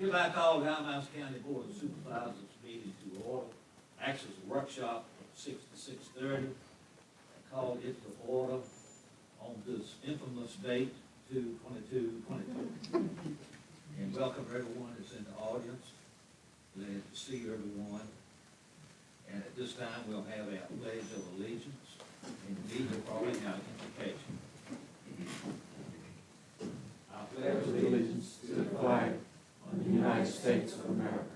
Hereby call the Albemarle County Board of Supervisors meeting to order. Actually, it's a workshop from 6 to 6:30. I called it to order on this infamous date, 2/22/22. And welcome everyone that's in the audience. Glad to see everyone. And at this time, we'll have our pledge of allegiance, and we will probably have invocation. I pledge allegiance to the flag of the United States of America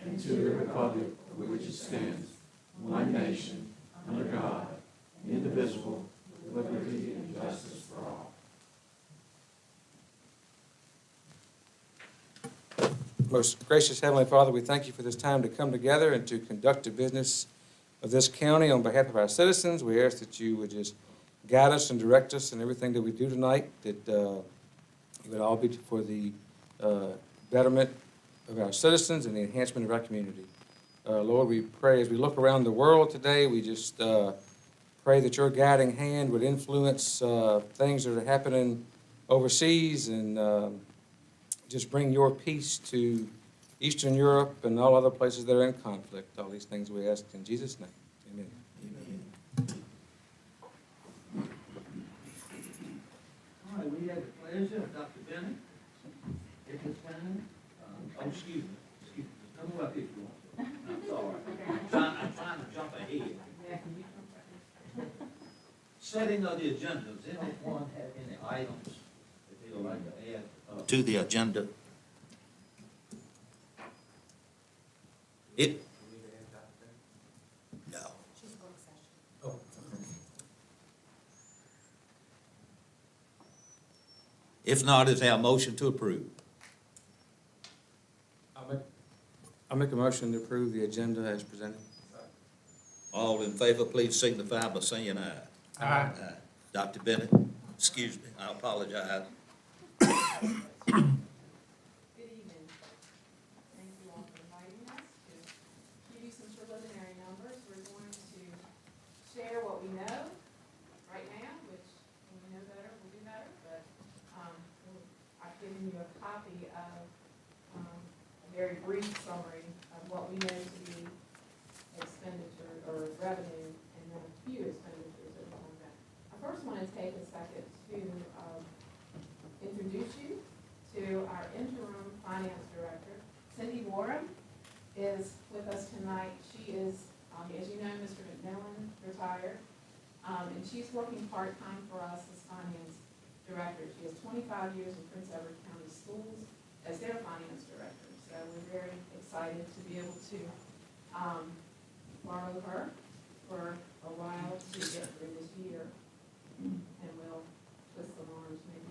and to the republic for which it stands, one nation, under God, indivisible, with liberty and justice for all. Most gracious Heavenly Father, we thank you for this time to come together and to conduct the business of this county on behalf of our citizens. We ask that you would just guide us and direct us in everything that we do tonight, that it would all be for the betterment of our citizens and the enhancement of our community. Lord, we pray as we look around the world today, we just pray that your guiding hand would influence things that are happening overseas and just bring your peace to Eastern Europe and all other places that are in conflict. All these things we ask in Jesus' name. Amen. Amen. All right, we have the pleasure of Dr. Bennett at this time. Excuse me. Come up if you want. I'm sorry. I'm trying to jump ahead. Setting of the agenda. Does anyone have any items that they would like to add to the agenda? No. Oh. If not, is our motion to approve? I'll make a motion to approve the agenda as presented. All in favor, please signify by saying aye. Aye. Dr. Bennett, excuse me, I apologize. Good evening. Thank you all for inviting us to give you some preliminary numbers. We're going to share what we know right now, which when we know better, we'll do better. But I've given you a copy of a very brief summary of what we know to be expenditure or revenue, and then a few expenditures that we'll look at. I first want to take a second to introduce you to our interim finance director. Cindy Warren is with us tonight. She is, as you know, Mr. McMillan retired, and she's working part-time for us as finance director. She has 25 years in Prince Edward County Schools as their finance director. So we're very excited to be able to borrow her for a while to get through this year, and we'll twist some arms maybe.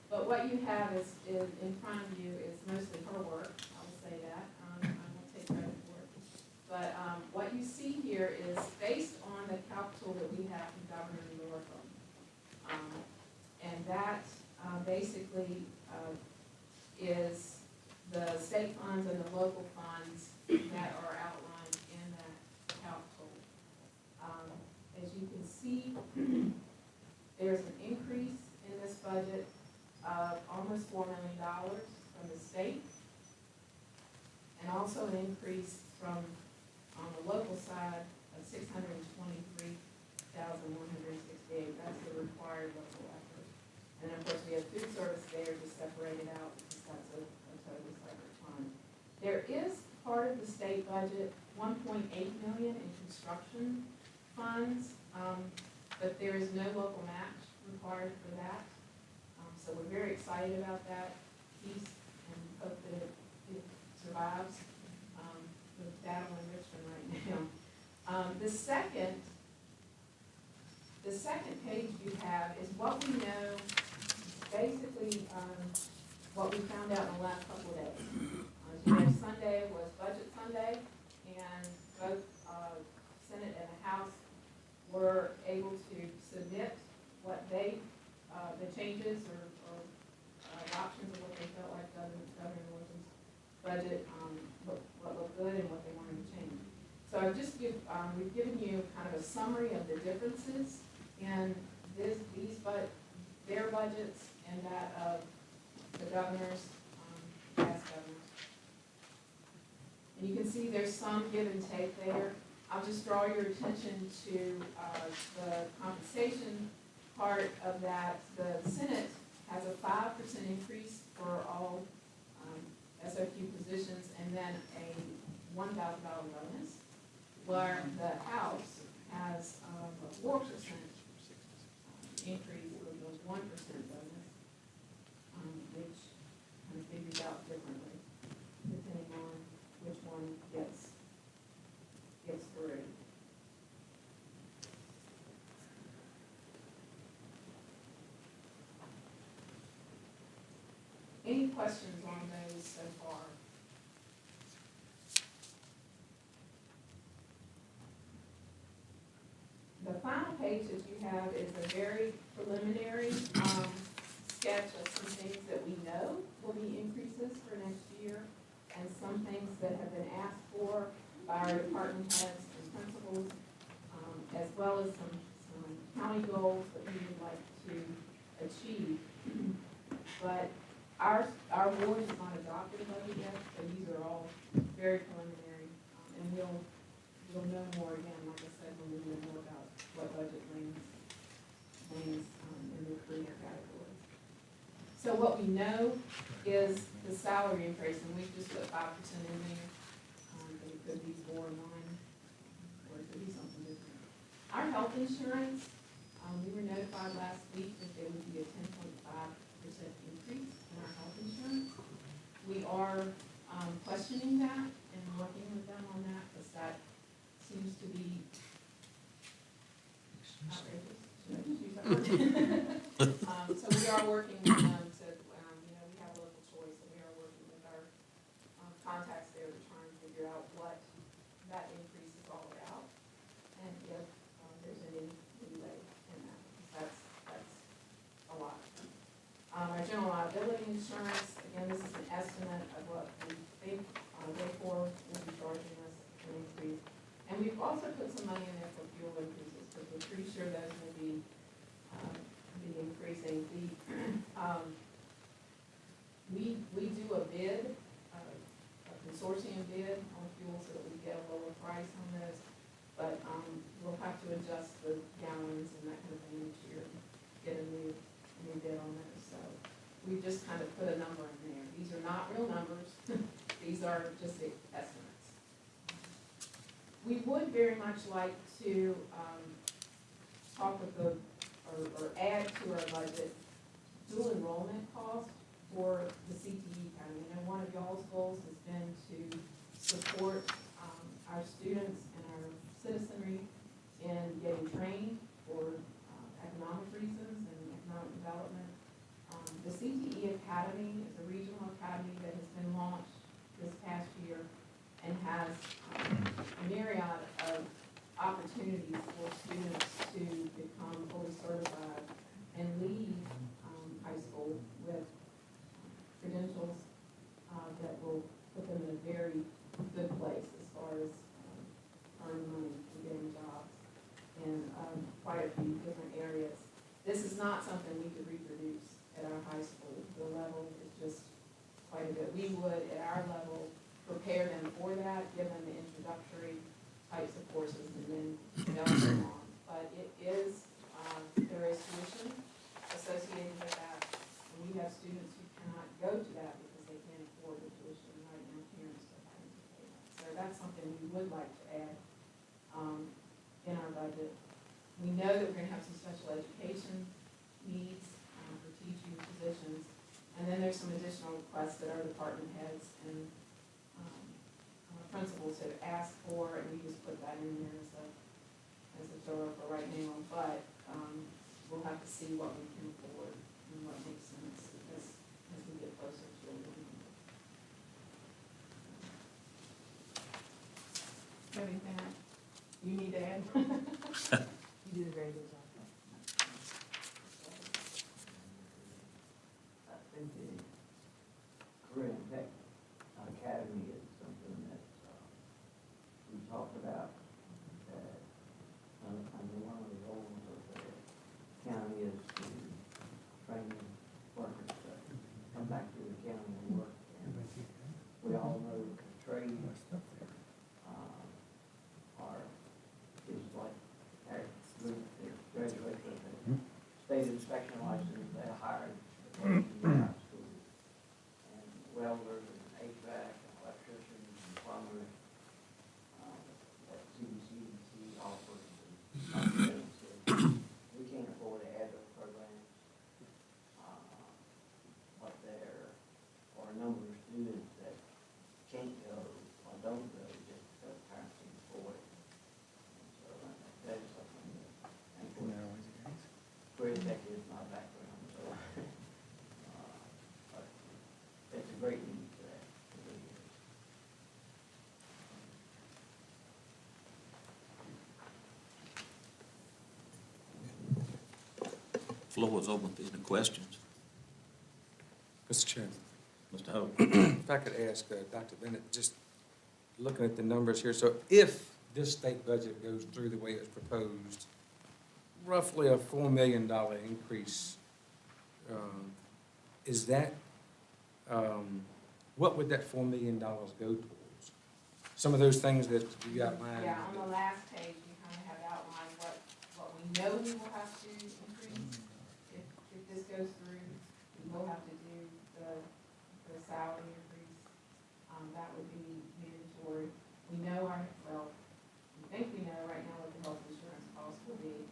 But what you have is in front of you is mostly her work. I will say that. I won't take credit for it. But what you see here is based on the calc tool that we have from Governor Northam. And that basically is the state funds and the local funds that are outlined in that calc tool. As you can see, there's an increase in this budget of almost $4 million from the state, and also an increase from, on the local side, of $623,168. That's the required local effort. And of course, we have food service there just separated out because that's a totally separate fund. There is part of the state budget, $1.8 million in construction funds, but there is no local match required for that. So we're very excited about that piece and hope that it survives the battle in Richmond right now. The second page you have is what we know, basically what we found out in the last couple of days. As you know, Sunday was Budget Sunday, and both Senate and the House were able to submit what they, the changes or options of what they felt like Governor Northam's budget, what looked good and what they wanted to change. So I've just we've given you kind of a summary of the differences in their budgets and that of governors, past governors. And you can see there's some give and take there. I'll just draw your attention to the compensation part of that. The Senate has a 5% increase for all SOQ positions, and then a $1,000 bonus, where the House has a 4% increase with a 1% bonus, which kind of figures out differently depending on which one gets through. Any questions on those so far? The final page that you have is a very preliminary sketch of some things that we know will be increases for next year, and some things that have been asked for by our department heads and principals, as well as some county goals that we would like to achieve. But our board has not adopted a budget yet, so these are all very preliminary, and we'll know more again, like I said, when we know more about what budget lands in the career categories. So what we know is the salary increase, and we just put 5% in there, but it could be 4 or 9, or it could be something different. Our health insurance, we were notified last week that there would be a 10.5% increase in our health insurance. We are questioning that and working with them on that, because that seems to be outrageous. Should I just use that word? So we are working with them to, we have a local choice, and we are working with our contacts there to try and figure out what that increase is all about, and if there's any leeway in that, because that's a lot. Our general liability insurance, again, this is an estimate of what we think Waycor will be charging us for an increase. And we've also put some money in there for fuel increases, because we're pretty sure those will be increasing. We do a bid, a consortium bid on fuel, so that we get a lower price on those. But we'll have to adjust the gallons and that kind of thing each year, get a new bid on those. So we just kind of put a number in there. These are not real numbers. These are just the estimates. We would very much like to talk with or add to our budget dual enrollment cost for the CTE Academy. I know one of y'all's goals has been to support our students and our citizenry in getting trained for economic reasons and economic development. The CTE Academy is a regional academy that has been launched this past year and has a myriad of opportunities for students to become fully certified and leave high school with credentials that will put them in a very good place as far as earning money and getting jobs in quite a few different areas. This is not something we could reproduce at our high school. The level is just quite a bit. We would, at our level, prepare them for that, give them the introductory types of courses, and then develop them on. But it is, there is tuition associated with that. And we have students who cannot go to that because they can't afford the tuition right now. Parents are having to pay that. So that's something we would like to add in our budget. We know that we're going to have some special education needs for teaching positions. And then there's some additional requests that our department heads and principals have asked for, and we just put that in there as a throw for right now. But we'll have to see what we can afford and what makes sense as we get closer to it. Anything you need to add? You did a very good job. I think the Career and Tech Academy is something that we talked about, that under one of the goals of the county is to train workers to come back to the Floor is open for any questions. Mr. Chairman, Mr. Hope? if I could ask Dr. Bennett, just looking at the numbers here, so if this state budget goes through the way it's proposed, roughly a $4 million increase, is that, what would that $4 million go towards? Some of those things that you outlined. Yeah, on the last page, we kind of have outlined what we know we will have to increase. If this goes through, we will have to do the salary increase. That would be mandatory. We know we think we know right now what the health insurance cost will be.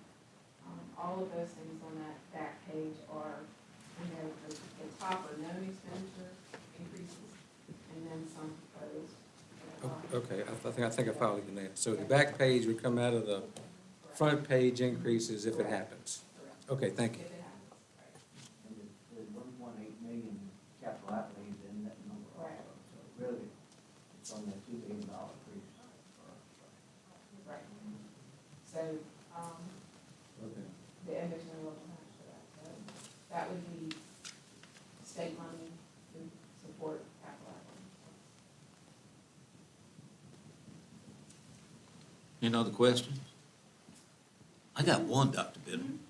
All of those things on that back page are, the top are known expenditure increases, and then some proposed. Okay, I think I followed you now. So the back page would come out of the front page increases if it happens. Correct. Okay, thank you. If it happens, right. And there's 1.8 million capital outlays in that number Right. also. So really, it's on that $2 billion increase. Right. So, Okay. and there's no local match for that, so that would be state money to support capital outlay. Any other questions? I got one, Dr. Bennett.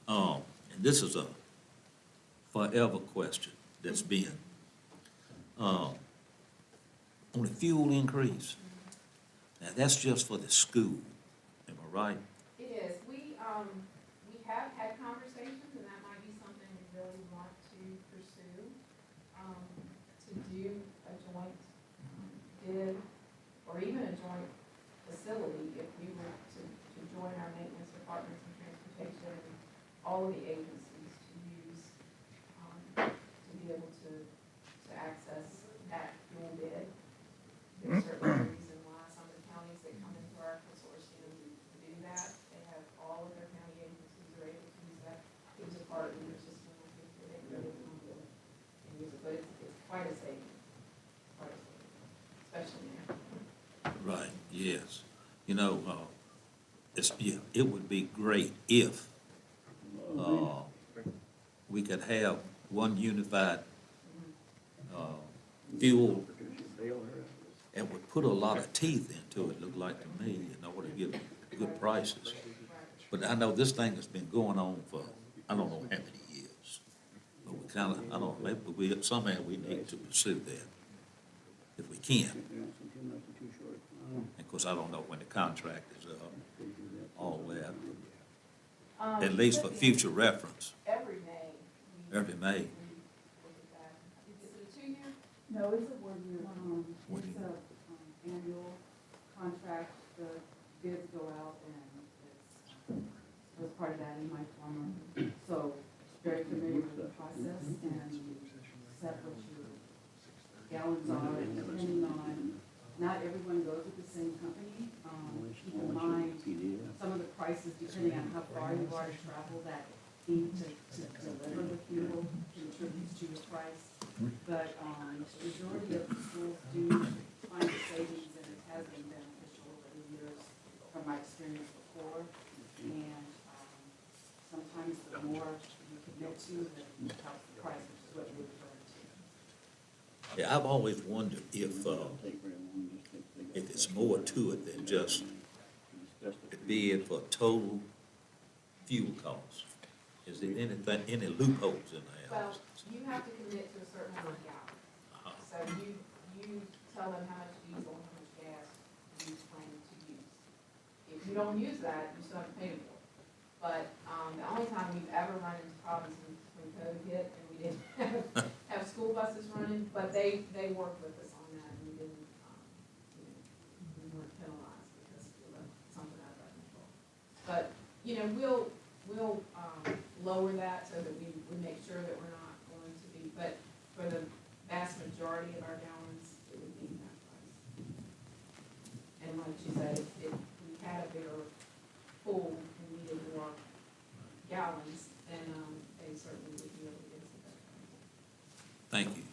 And this is a forever question that's been, on the fuel increase. Now, that's just for the school, am I right? It is, we have had conversations, and that might be something we really want to pursue, to do a joint bid, or even a joint facility, if we were to join our maintenance departments and transportation, and all of the agencies to use, to be able to access that fuel bid. There's certainly a reason why some of the counties that come into our consortium do that. They have all of their county agencies are able to use that. It was a part of their system, they really come to it and use it, but it's quite a saving, especially now. Right, yes. You know, it would be great if, we could have one unified, fuel and would put a lot of teeth into it, look like to me, in order to get good prices. But I know this thing has been going on for, I don't know how many years. But we kind of, I don't know, maybe somehow we need to pursue that, if we can. Of course, I don't know when the contract is up, all that, at least for future reference, Every May. every May. We look at that. Is it a 2-year? No, it's a 1-year, One it's year. a, annual contract, the bids go out and it was part of that in my former. So, very familiar with the process and set what your gallons are, and depending on, not everyone goes with the same company. Keep in mind, some of the prices, depending on how far you are to travel, that need to deliver the fuel contributes to your price. But, the majority of the schools do find the savings, and it has been beneficial over the years from my experience before. And, sometimes the more you commit to, the helps the price, which is what you're referring to. Yeah, I've always wondered if it's more to it than just the bid for total fuel costs. Is there anything, any loopholes in there? Well, you have to commit to a certain amount of gallons. So you tell them how much diesel and how much gas you plan to use. If you don't use that, you still have to pay the bill. But, the only time we've ever run into problems when COVID hit, and we didn't have school buses running, but they worked with us on that, and we didn't, we weren't penalized because we let something out of our control. But, we'll lower that so that we make sure that we're not going to be, but for the vast majority of our gallons, it would be that price. And like you said, if we had a bigger pool and needed more gallons, then, they certainly would be able to get us a better price. Thank you.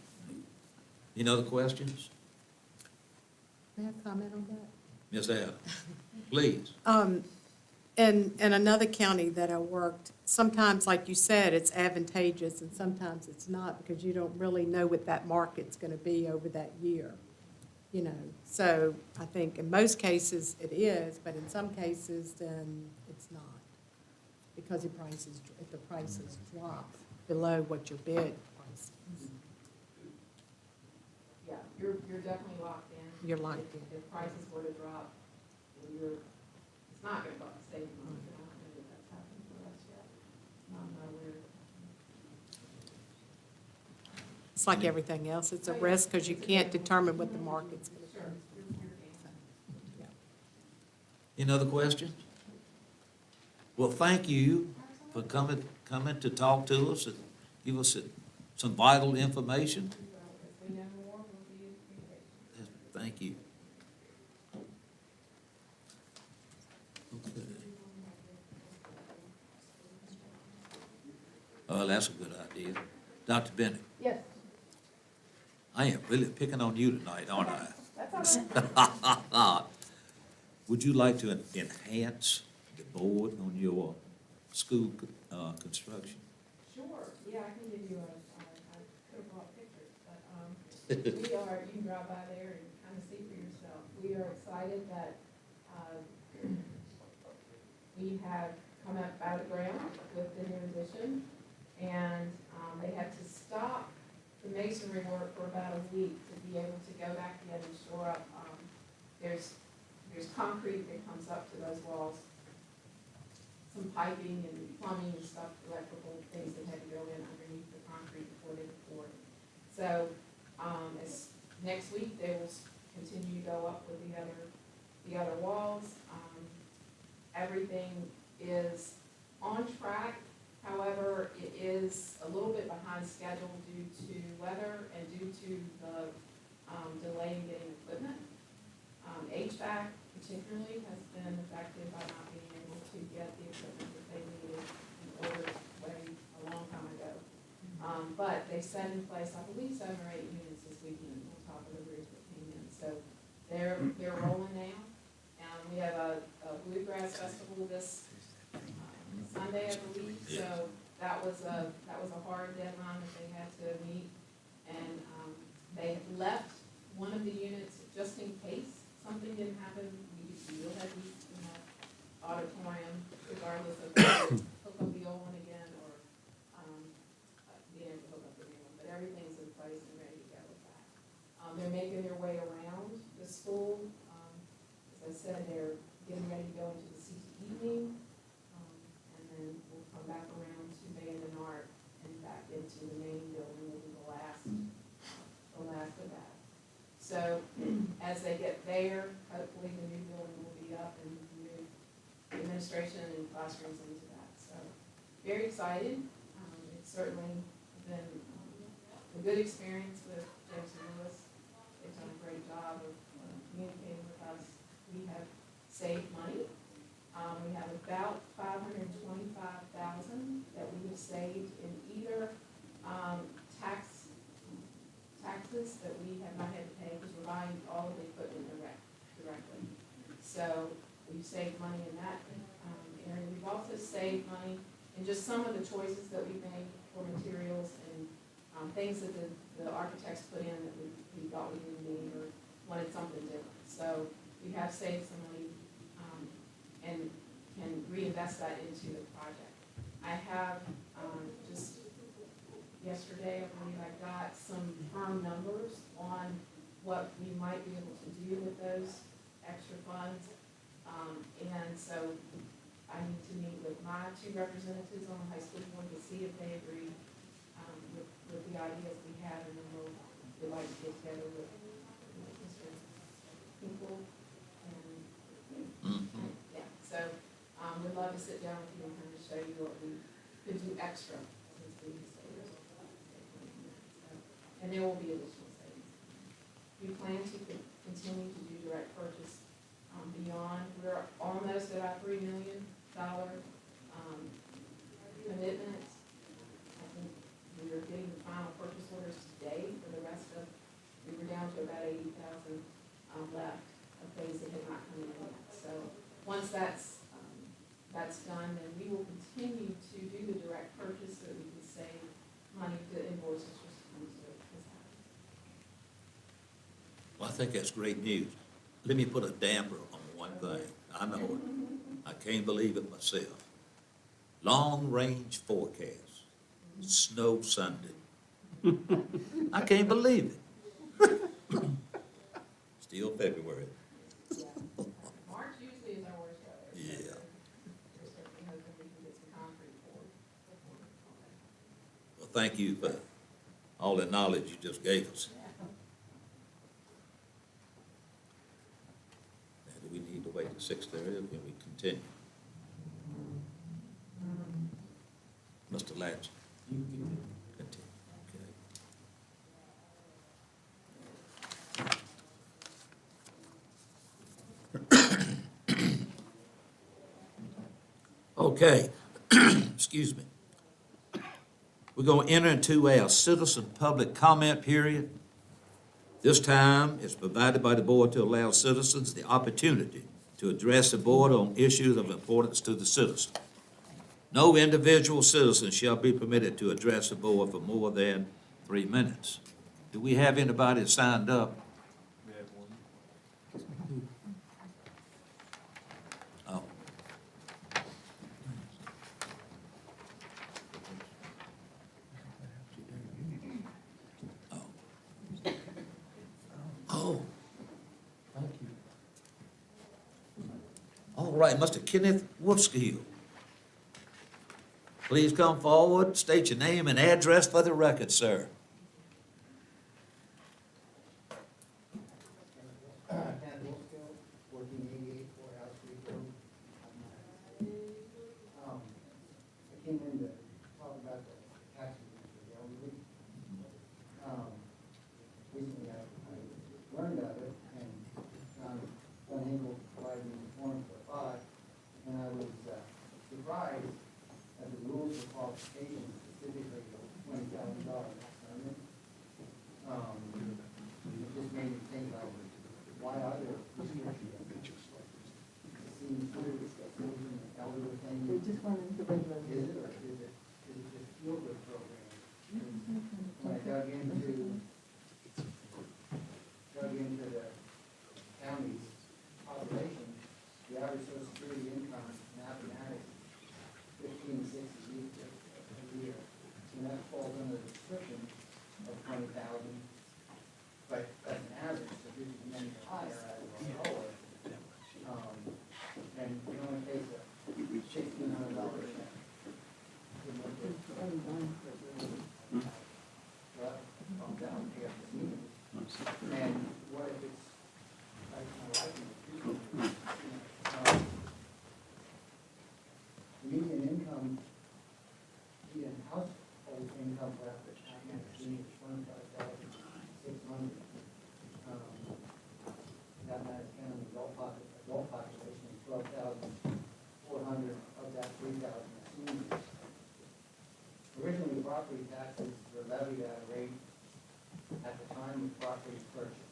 Any other questions? May I comment on that? Ms. Adams, please. in another county that I worked, sometimes, like you said, it's advantageous and sometimes it's not because you don't really know what that market's gonna be over that year, you know. So I think in most cases it is, but in some cases then it's not. Because if the prices drop below what your bid price is. Yeah, you're definitely locked in. You're locked in. If prices were to drop, it's not gonna cost saving money, but I don't know that that's happened for us yet. I'm not aware. It's like everything else, it's a risk because you can't determine what the market's gonna Sure, be. Yeah. Any other questions? Well, thank you for coming to talk to us and give us some vital information. If we know more, we'll be in communication. Thank you. Okay. Oh, that's a good idea. Dr. Bennett, Yes, I am really picking on you tonight, aren't I? that's all right. Would you like to enhance the board on your school construction? Sure, yeah, I can give you I could have brought pictures, but, we are, you can drive by there and kind of see for yourself. We are excited that, we have come up out of the ground with the new addition, and, they had to stop the masonry work for about a week to be able to go back in and shore up. There's concrete that comes up to those walls, some piping and plumbing and stuff, electrical things that had to go in underneath the concrete before they could pour it. So, as next week, they will continue to go up with the other walls. Everything is on track. However, it is a little bit behind schedule due to weather and due to the, delay in getting equipment. HVAC particularly has been affected by not being able to get the equipment that they needed in order way a long time ago. But they set in place, I believe, 7 or 8 units this weekend on top of the roof that came in. So they're rolling now. We have a bluegrass festival this Sunday, I believe. So that was a hard deadline that they had to meet. And they left one of the units just in case something didn't happen. We will have heat in the auditorium regardless of whether we hook up the old one again or being able to hook up the new one. But everything's in place and ready to go with that. They're making their way around the school. As I said, they're getting ready to go into the CT evening. And then we'll come back around to band and art and back into the main building will be the last of that. So as they get there, hopefully the new building will be up and move administration and classrooms into that. So very excited. It's certainly been a good experience with James and Lewis. They've done a great job of communicating with us. We have saved money. We have about $525,000 that we have saved in either taxes that we have not had to pay because we're buying all of the equipment directly. So we've saved money in that area. We've also saved money in just some of the choices that we made for materials and things that the architects put in that we thought we didn't need or wanted something different. So we have saved some money and can reinvest that into the project. I have just yesterday, I believe I got some firm numbers on what we might be able to do with those extra funds. And so I need to meet with my 2 representatives on the high school board to see if they agree with the ideas we have, and then we'd like to get together with Mr. People and yeah, so we'd love to sit down with you and kind of show you what we could do extra since we saved. And there will be additional savings. We plan to continue to do direct purchase beyond. We're almost at our $3 million commitment. I think we are getting the final purchase orders today for the rest of. We were down to about 80,000 left of things that had not come in yet. So once that's that's done, then we will continue to do the direct purchase so that we can save money to invoices for schools that this happens. Well, I think that's great news. Let me put a damper on one thing. I know it. I can't believe it myself. Long-range forecast, snow Sunday. I can't believe it. Still February. March usually is our worst weather. so Yeah. We're certainly hoping we can get some concrete poured before the holiday. Well, thank you for all the knowledge you just gave us. Now, do we need to wait till 6:30 or can we continue? Mr. Latch? Continue, okay. Okay, excuse me. We're going to enter into our citizen public comment period. This time is provided by the board to allow citizens the opportunity to address the board on issues of importance to the citizen. No individual citizen shall be permitted to address the board for more than 3 minutes. Do we have anybody signed up? We have one. Oh. Oh. Thank you. All right, Mr. Kenneth Wolfskill. Please come forward, state your name and address for the record, sir. Ken Wolfskill, 1488 Courthouse Street Road. I came in to talk about the tax relief for the elderly. Recently, I learned of it, and John Hinkle provided me the form for a 5, and I was surprised at the rules of qualification, specifically the $20,000 limit. It just made me think about why are there restrictions? It seems weird, it's an elderly thing. They just want individual. Is it, or is it just feel-good program? When I dug into the county's population, the average social security income in Appomattox, 1560 a year. And that falls under the description of 20,000. But that's an average, so this is many higher as well lower. And it only takes a $1,600 check. Well, calm down, you have to see it. And what if it's, like, my wife and median income, median household income for Appomattox is $25,600. Appomattox County adult population is 12,400, of that 3,000 are seniors. Originally, property taxes were levied at a rate at the time of property purchase.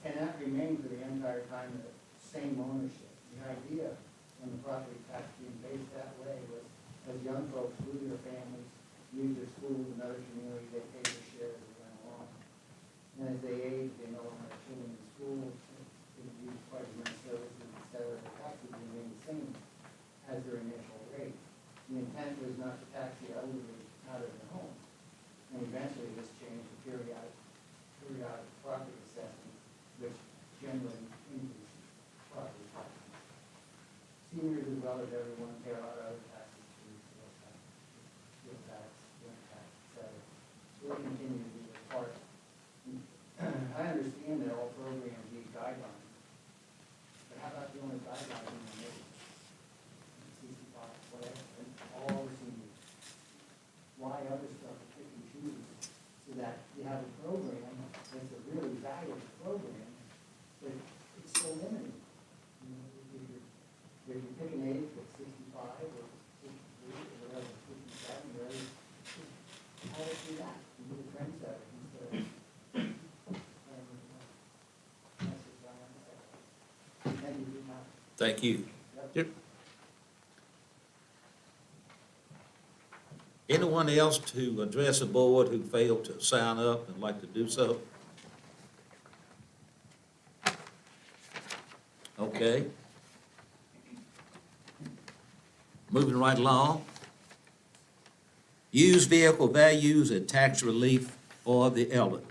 And that remained for the entire time of the same ownership. The idea when the property tax being based that way was as young folks grew their families, used their schools and other communities, they paid their share as they went along. And as they age, they no longer have children in school, they use quite as many services, et cetera, the taxes remain the same as their initial rate. The intent was not to tax the elderly out of their home. And eventually this changed to periodic property assessment, which generally increases property taxes. Seniors as well as everyone pay a lot of other taxes, too, fuel tax, rent tax, et cetera. So they continue to be a part. I understand that all programs need guidelines, but how about the only guideline in the nation? 65, whatever, and all the seniors. Why other stuff to pick and choose so that you have a program that's a really valuable program, but it's so limited. You know, if you pick an age at 65 or 63 or whatever, 57, whatever, how do you do that? You need a trendsetter instead of. That's just what I want to say. Thank you. Yep. Anyone else to address the board who failed to sign up and like to do so? Okay. Moving right along. Used vehicle values and tax relief for the elderly.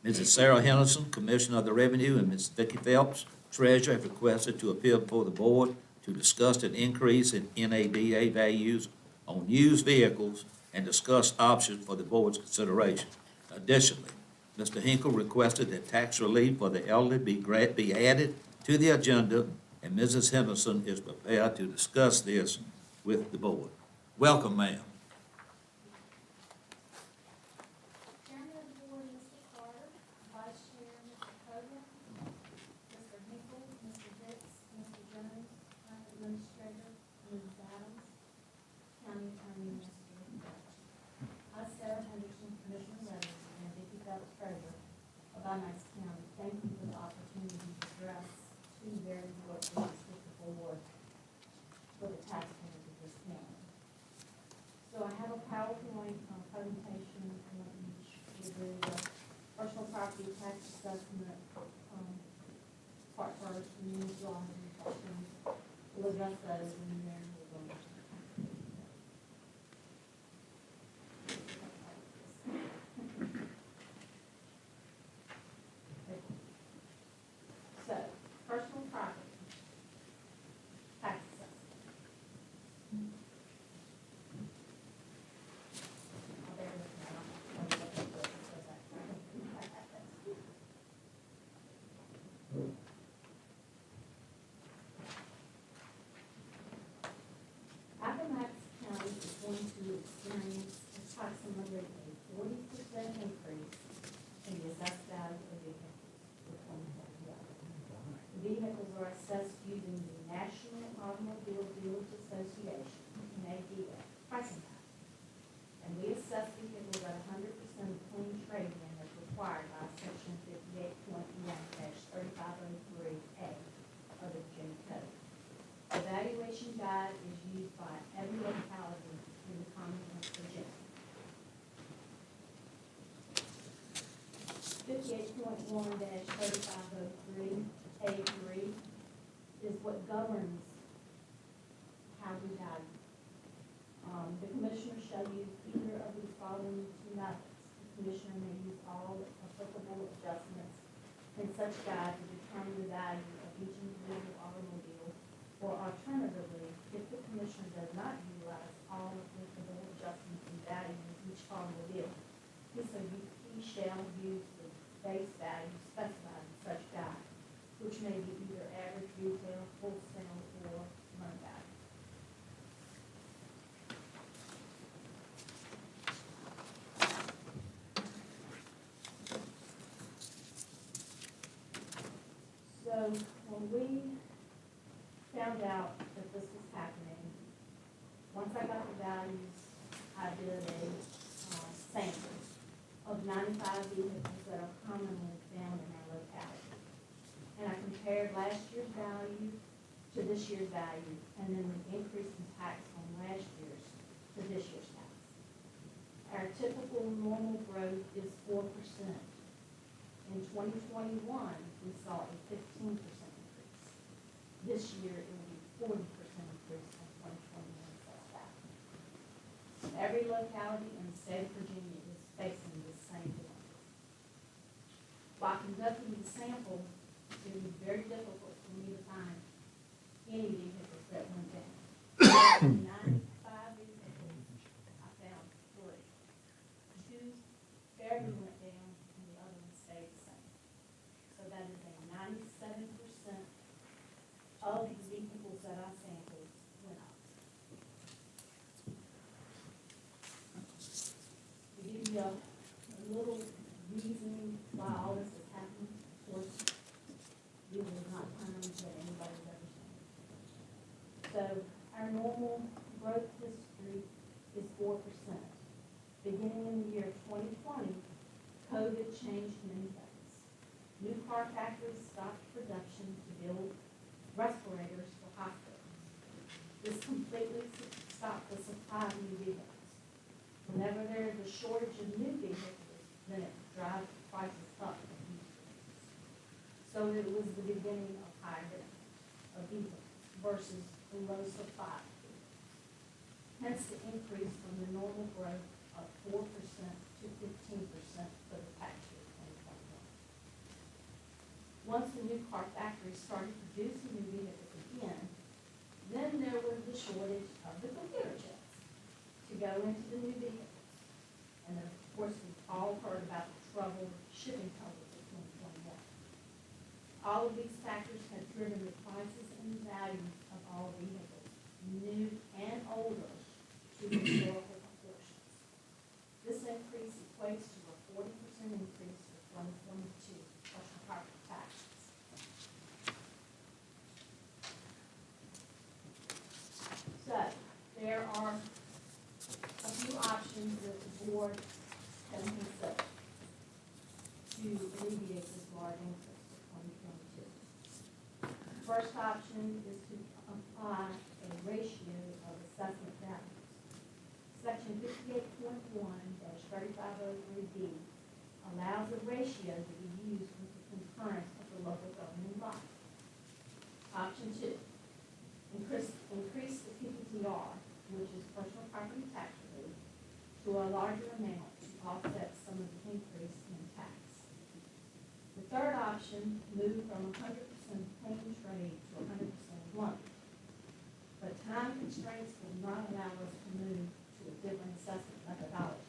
Mrs. Sarah Henderson, Commissioner of the Revenue, and Ms. Vicki Phelps, Treasurer, have requested to appear before the board to discuss an increase in NADA values on used vehicles and discuss options for the board's consideration. Additionally, Mr. Hinkle requested that tax relief for the elderly be added to the agenda, and Mrs. Henderson is prepared to discuss this with the board. Welcome, ma'am. Chairman of the board, Mr. Carter, Vice Chair, Mr. Hogan, Mr. Hinkle, Mr. Hicks, Mr. Jones, County Administrator, Mrs. Adams, County Attorney, Mr. Dutch. I, Sarah Henderson, Commissioner of Revenue, and Vicki Phelps, Treasurer of Appomattox County, thank you for the opportunity to address two very important issues with the board for the taxpayers of this county. So I have a PowerPoint presentation on each. We'll do the personal property tax assessment part first, and then we'll have any questions. We'll address those and then we'll go into so, personal property tax assessment. Bear with me, I'll look at this so that Appomattox County is going to experience approximately a 40% increase in the assessed value of vehicles for 2021. The vehicles are assessed using the National Automobile Dealers Association, NADA, pricing guide. And we assess vehicles at 100% of clean trade-in as required by section 58.1-3503A of the Virginia Code. The valuation guide is used by every locality in the Commonwealth of Virginia. 58.1-3503A3 is what governs how we value. The commissioner shall use either of these following two methods. The commissioner may use all applicable adjustments in such guide to determine the value of each individual automobile, or alternatively, if the commissioner does not utilize all applicable adjustments in value of each automobile, he shall use the base value specified in such guide, which may be either average retail, wholesale, or run value. So when we found out that this was happening, once I got the values, I did a sample of 95 vehicles that are commonly found in our locality. And I compared last year's value to this year's value, and then the increase in tax from last year's to this year's tax. Our typical normal growth is 4%. In 2021, we saw a 15% increase. This year, it will be 40% increase in 2021 assessed value. Every locality in the state of Virginia is facing the same dilemma. While conducting the sample, it was very difficult for me to find any vehicles that went down. 95 vehicles, I found 3. 2 barely went down, and the other one stayed the same. So that is a 97% of the vehicles that I sampled went up. To give you a little reasoning why all this is happening, of course, these are not times that anybody's ever seen. So our normal growth history is 4%. Beginning in the year 2020, COVID changed many things. New car factories stopped production to build respirators for hospitals. This completely stopped the supply of new vehicles. Whenever there is a shortage of new vehicles, then it drives the prices up of used vehicles. So it was the beginning of high demand of vehicles versus the low supply of vehicles. Hence the increase from the normal growth of 4% to 15% for the tax year 2021. Once the new car factories started producing new vehicles again, then there was the shortage of the computer chips to go into the new vehicles. And of course, we've all heard about the trouble shipping totals of 2021. All of these factors have driven the prices and values of all vehicles, new and older, to historical proportions. This increase equates to a 40% increase for 2022 personal property taxes. So, there are a few options that the board can consider to alleviate this large increase for 2022. The first option is to apply a ratio of assessment values. Section 58.1-3503B allows a ratio to be used with the concurrence of the local governing body. Option 2, increase the PPTR, which is personal property tax rate, to a larger amount to offset some of the increase in tax. The third option, move from 100% plain trade to 100% lump. But time constraints will not allow us to move to a different assessment methodology,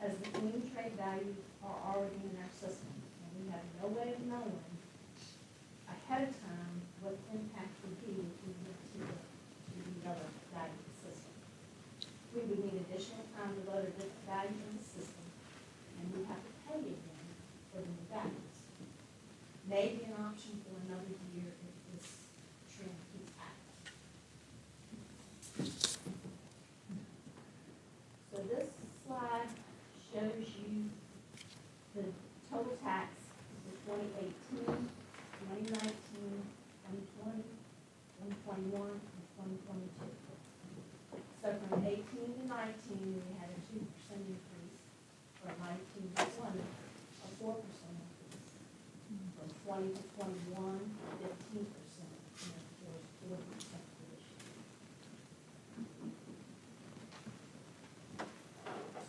as the clean trade values are already in our system, and we have no way of knowing ahead of time what the impact would be if we went to the other value system. We would need additional time to load a different value in the system, and we have to pay again for the new values. Maybe an option for another year if this trend keeps happening. So this slide shows you the total tax for 2018, 2019, 2020, 2021, and 2022. So from 18 to 19, we had a 2% increase. From 19 to 20, a 4% increase. From 20 to 21, 15%, and of course 40% for this year.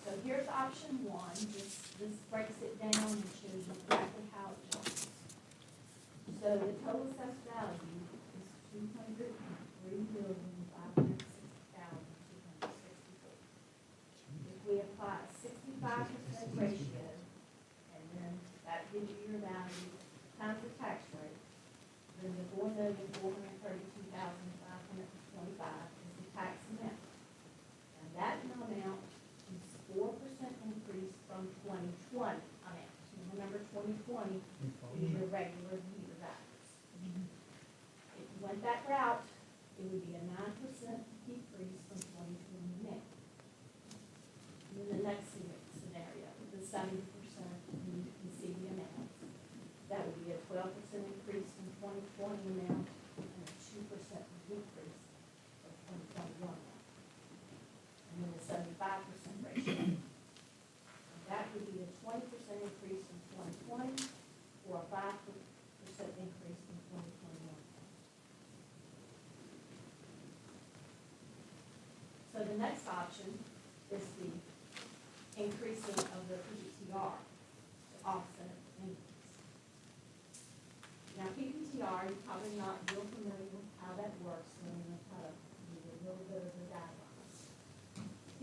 So here's option 1. This breaks it down and shows you exactly how it works. So the total assessed value is $203,560,264. If we apply a 65% ratio, and then that gives you your value times the tax rate, then the $4,432,525 is the tax amount. And that amount is 4% increase from 2020 amount. So remember, 2020 is your regular year values. If you went that route, it would be a 9% decrease from 2020 now. And then the next scenario, the 70%, you can see the amount. That would be a 12% increase from 2020 amount and a 2% decrease from 2021 amount. And then the 75% ratio. That would be a 20% increase in 2020 or a 5% increase in 2021. So the next option is the increasing of the PPTR to offset the increase. Now PPTR, you're probably not real familiar with how that works, so I'm going to try to give you a little bit of the guidelines.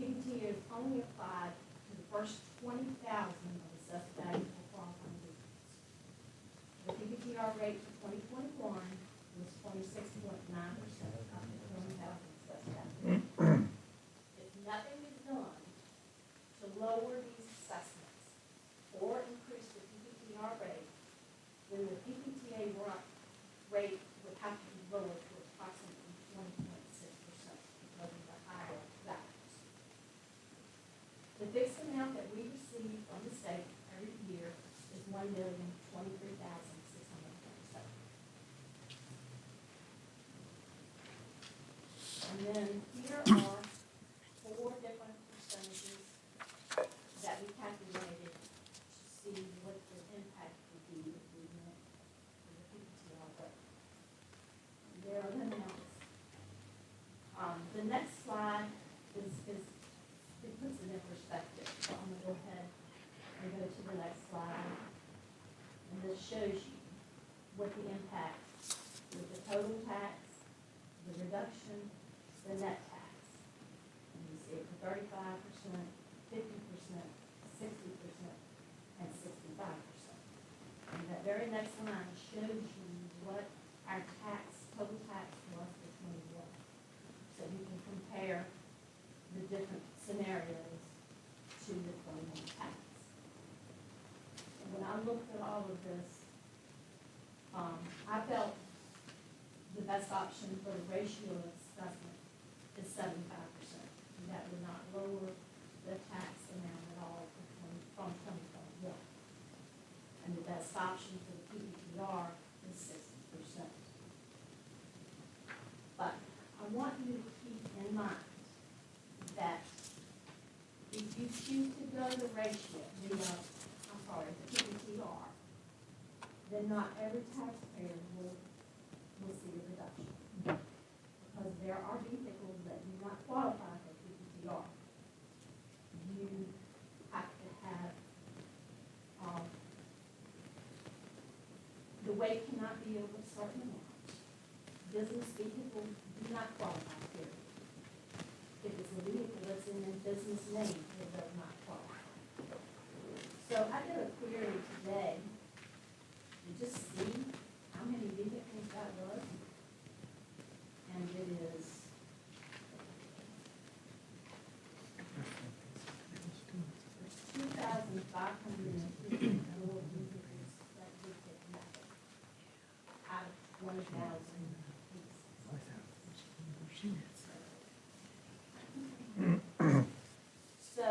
PPTR is only applied to the first 20,000 of assessed value for qualifying vehicles. The PPTR rate for 2021 was 26.9% of the 20,000 assessed value. If nothing is done to lower these assessments or increase the PPTR rate, then the PPTA rate would have to be lowered to approximately 20.6% because of the higher values. The fixed amount that we receive from the state every year is $1,023,627. shows you what the impact with the total tax, the reduction, the net tax. And you see it for 35%, 50%, 60%, and 65%. And that very next line shows you what our total tax was for 21. So you can compare the different scenarios to the 21 tax. And when I looked at all of this, I felt the best option for the ratio of assessment is 75%. And that would not lower the tax amount at all from 2021. And the best option for the PPPR is 60%. But I want you to keep in mind that if you choose to go the ratio, the PPTR, then not every taxpayer will see a reduction. Because there are vehicles that do not qualify for PPTR. You have to have, the weight cannot be over a certain amount. Business vehicles do not qualify, period. If it's a vehicle that's in a business name, it does not qualify. So I did a query today to just see how many vehicles that was. And it is 2,550 more vehicles that we get out of 1,000 So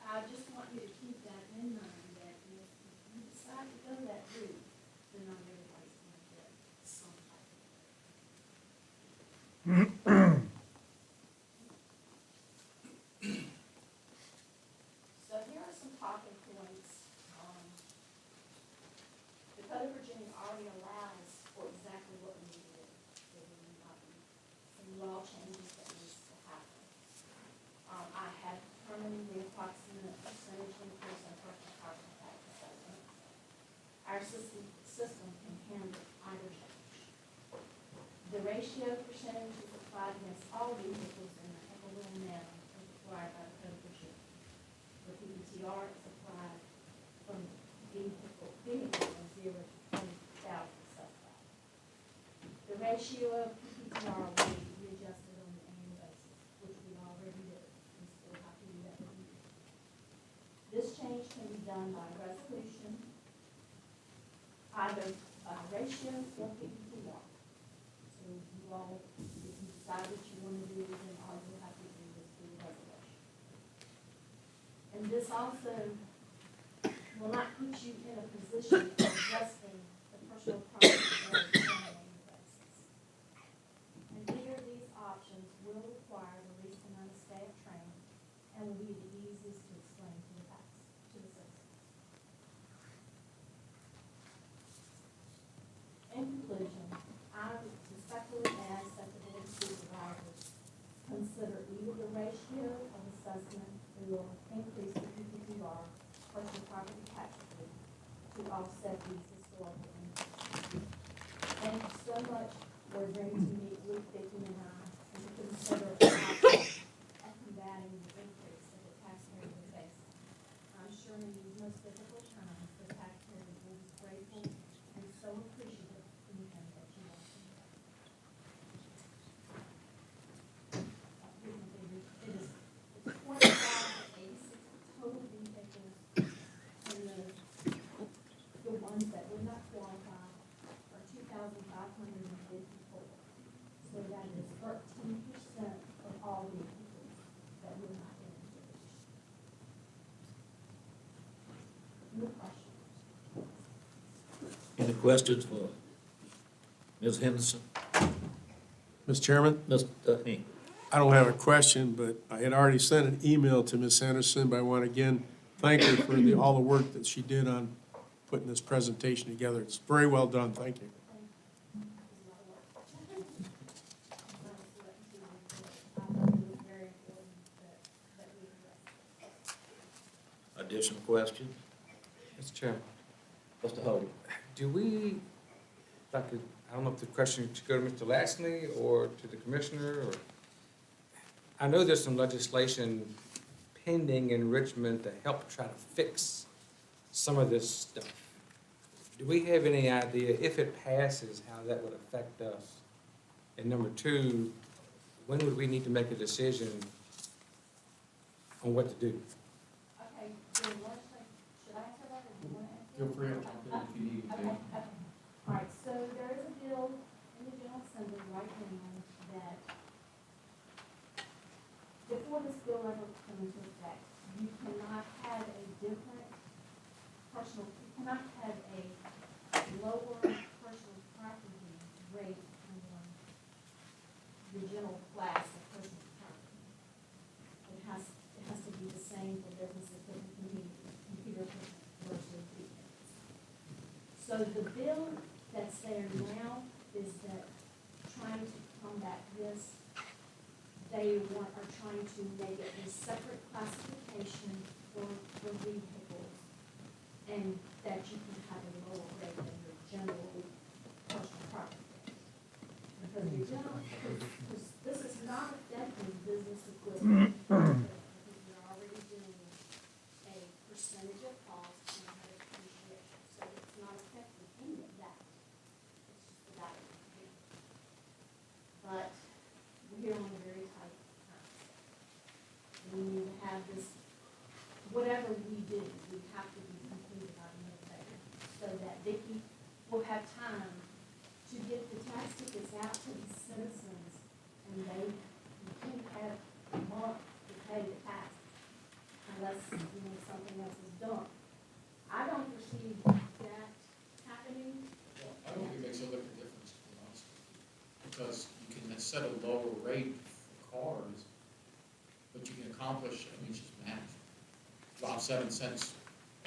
I just want you to keep that in mind, that if you decide to go that route, then not everybody's going to get some type of. So here are some talking points. The Code of Virginia already allows for exactly what we need to do. There will not be some law changes that needs to happen. I had determined the approximate percentage increase in personal property tax assessment. Our system can handle either change. The ratio percentage is applied against all vehicles in the equitable manner as required by the Code of Virginia. The PPTR is applied from vehicle of 0 to 20,000 suspect. The ratio of PPTR will be readjusted on an annual basis, which we already did. We still have to do that every year. This change can be done by resolution, either ratio or PPTR. So you all, if you decide what you want to do, then all you have to do is do the resolution. And this also will not put you in a position of adjusting the personal property rate on an annual basis. And either of these options will require the least amount of staff training and will be the easiest to explain to the citizens. In conclusion, I respectfully ask that the Board of Supervisors consider either the ratio of assessment or increase the PPTR personal property tax rate to offset these historical increases. Thank you so much for agreeing to meet with Vicki and I and to consider options of combating the increase that the taxpayers are facing. I'm sure in these most difficult times, the taxpayers will be grateful and so appreciative of anything that you want to do. It is 25,086 total vehicles, and the ones that would not qualify are 2,554. So that is 13% of all vehicles that will not get engaged. Any questions? Any questions for Ms. Henderson? Mr. Chairman, Mr. Henry? I don't have a question, but I had already sent an email to Ms. Henderson, but I want to again thank her for all the work that she did on putting this presentation together. It's very well done. Thank you. Additional questions? Mr. Chairman, Mr. Hogan. Do we, if I could, I don't know if the question should go to Mr. Lashley or to the commissioner, or, I know there's some legislation pending in Richmond to help try to fix some of this stuff. Do we have any idea, if it passes, how that would affect us? And number two, when would we need to make a decision on what to do? Okay, so what should I answer that or do you want to answer? Feel free to jump in if you need Okay, to. okay. All right, so there is a bill in the General Assembly right now that before this bill ever comes into effect, you cannot have a different personal, you cannot have a lower personal property rate on the general class of personal property. It has to be the same for businesses that can be computer versus vehicles. So the bill that's there now is that trying to combat this, they are trying to make it a separate classification for vehicles, and that you can have a lower rate than your general personal property rate. Because your general, because this is not affecting business equipment, because you're already doing a percentage of cost and a depreciation, so it's not affecting any of that. It's just the value. But we're on a very tight time. We need to have this, whatever we do, we have to be completed by November, so that Vicki will have time to get the tax tickets out to the citizens, and they can't have a month to pay the tax unless, something else is done. I don't foresee that happening. Well, I don't think it makes a lick of difference, to be honest with you, because you can set a lower rate for cars, but you can accomplish, it's just math. Drop 7 cents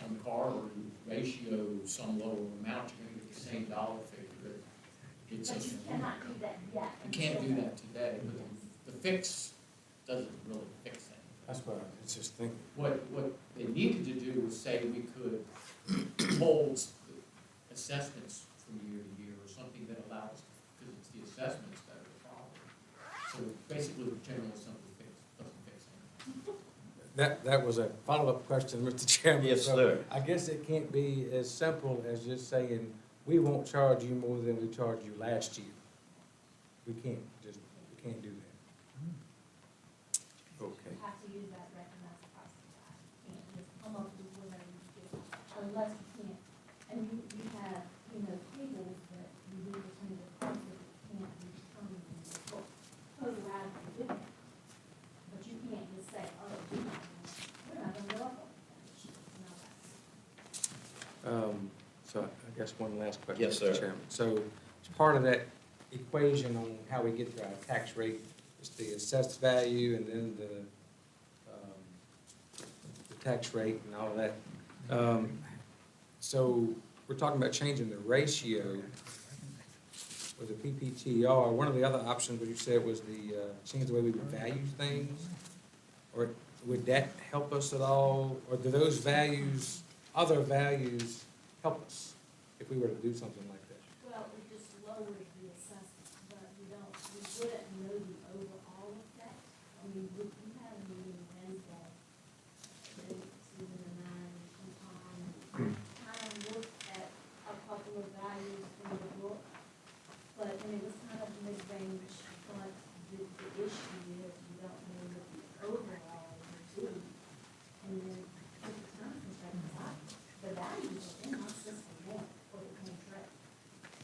on the car, or you ratio some lower amount, you're gonna get the same dollar figure. It's But just, you cannot do that yet. you can't do that today, but the fix doesn't really fix anything. That's what I was just thinking. What they needed to do was say we could hold the assessments from year to year, or something that allows, because it's the assessments that are the problem. So basically, the general assembly doesn't fix anything. That was a follow-up question, Mr. Chairman. Yes, So sir. I guess it can't be as simple as just saying, we won't charge you more than we charged you last year. We can't do that. Okay. You have to use that recognized pricing guide. You can't just come up with whatever you get, unless you can't. And you have, tables that you do between the prices that can't be determined in the book. Goes around and do that. But you can't just say, oh, we're not gonna go up on that. So I guess one last question, Yes, sir. Mr. Chairman. So as part of that equation on how we get to our tax rate, is the assessed value and then the tax rate and all of that. So we're talking about changing the ratio with the PPTR. One of the other options, what you said, was the change the way we value things. Or would that help us at all? Or do those values, other values, help us if we were to do something like that? Well, it just lowers the assessment, but we wouldn't know the overall effect. We had a meeting Wednesday, Susan and I, and Tom, kind of looked at a couple of values in the book, and it was kind of mid-range, but the issue is you don't know what the overall will do. And then, at the time, the values are in our system now for the contract.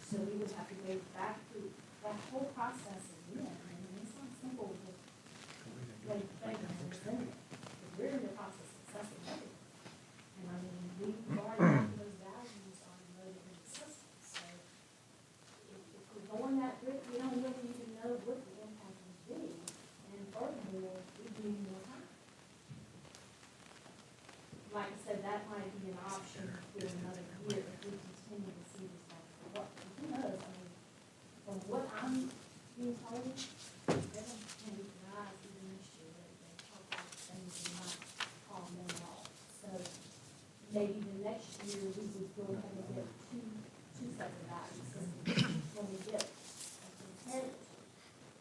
So we would have to go back to that whole process again, and it's not simple, just like, thank you for sending it. Because we're in the process of assessing everything. And we've already got those values on loaded in the system, so if we're going that route, we don't really even know what the impact would be. And furthermore, we need more time. Like I said, that might be an option for another year if we continue to see this back to what, who knows, from what I'm being told, they're going to change their eyes even next year, they talk about things and not call them at all. So maybe the next year we would go ahead and get two sets of value systems when we get a comparative.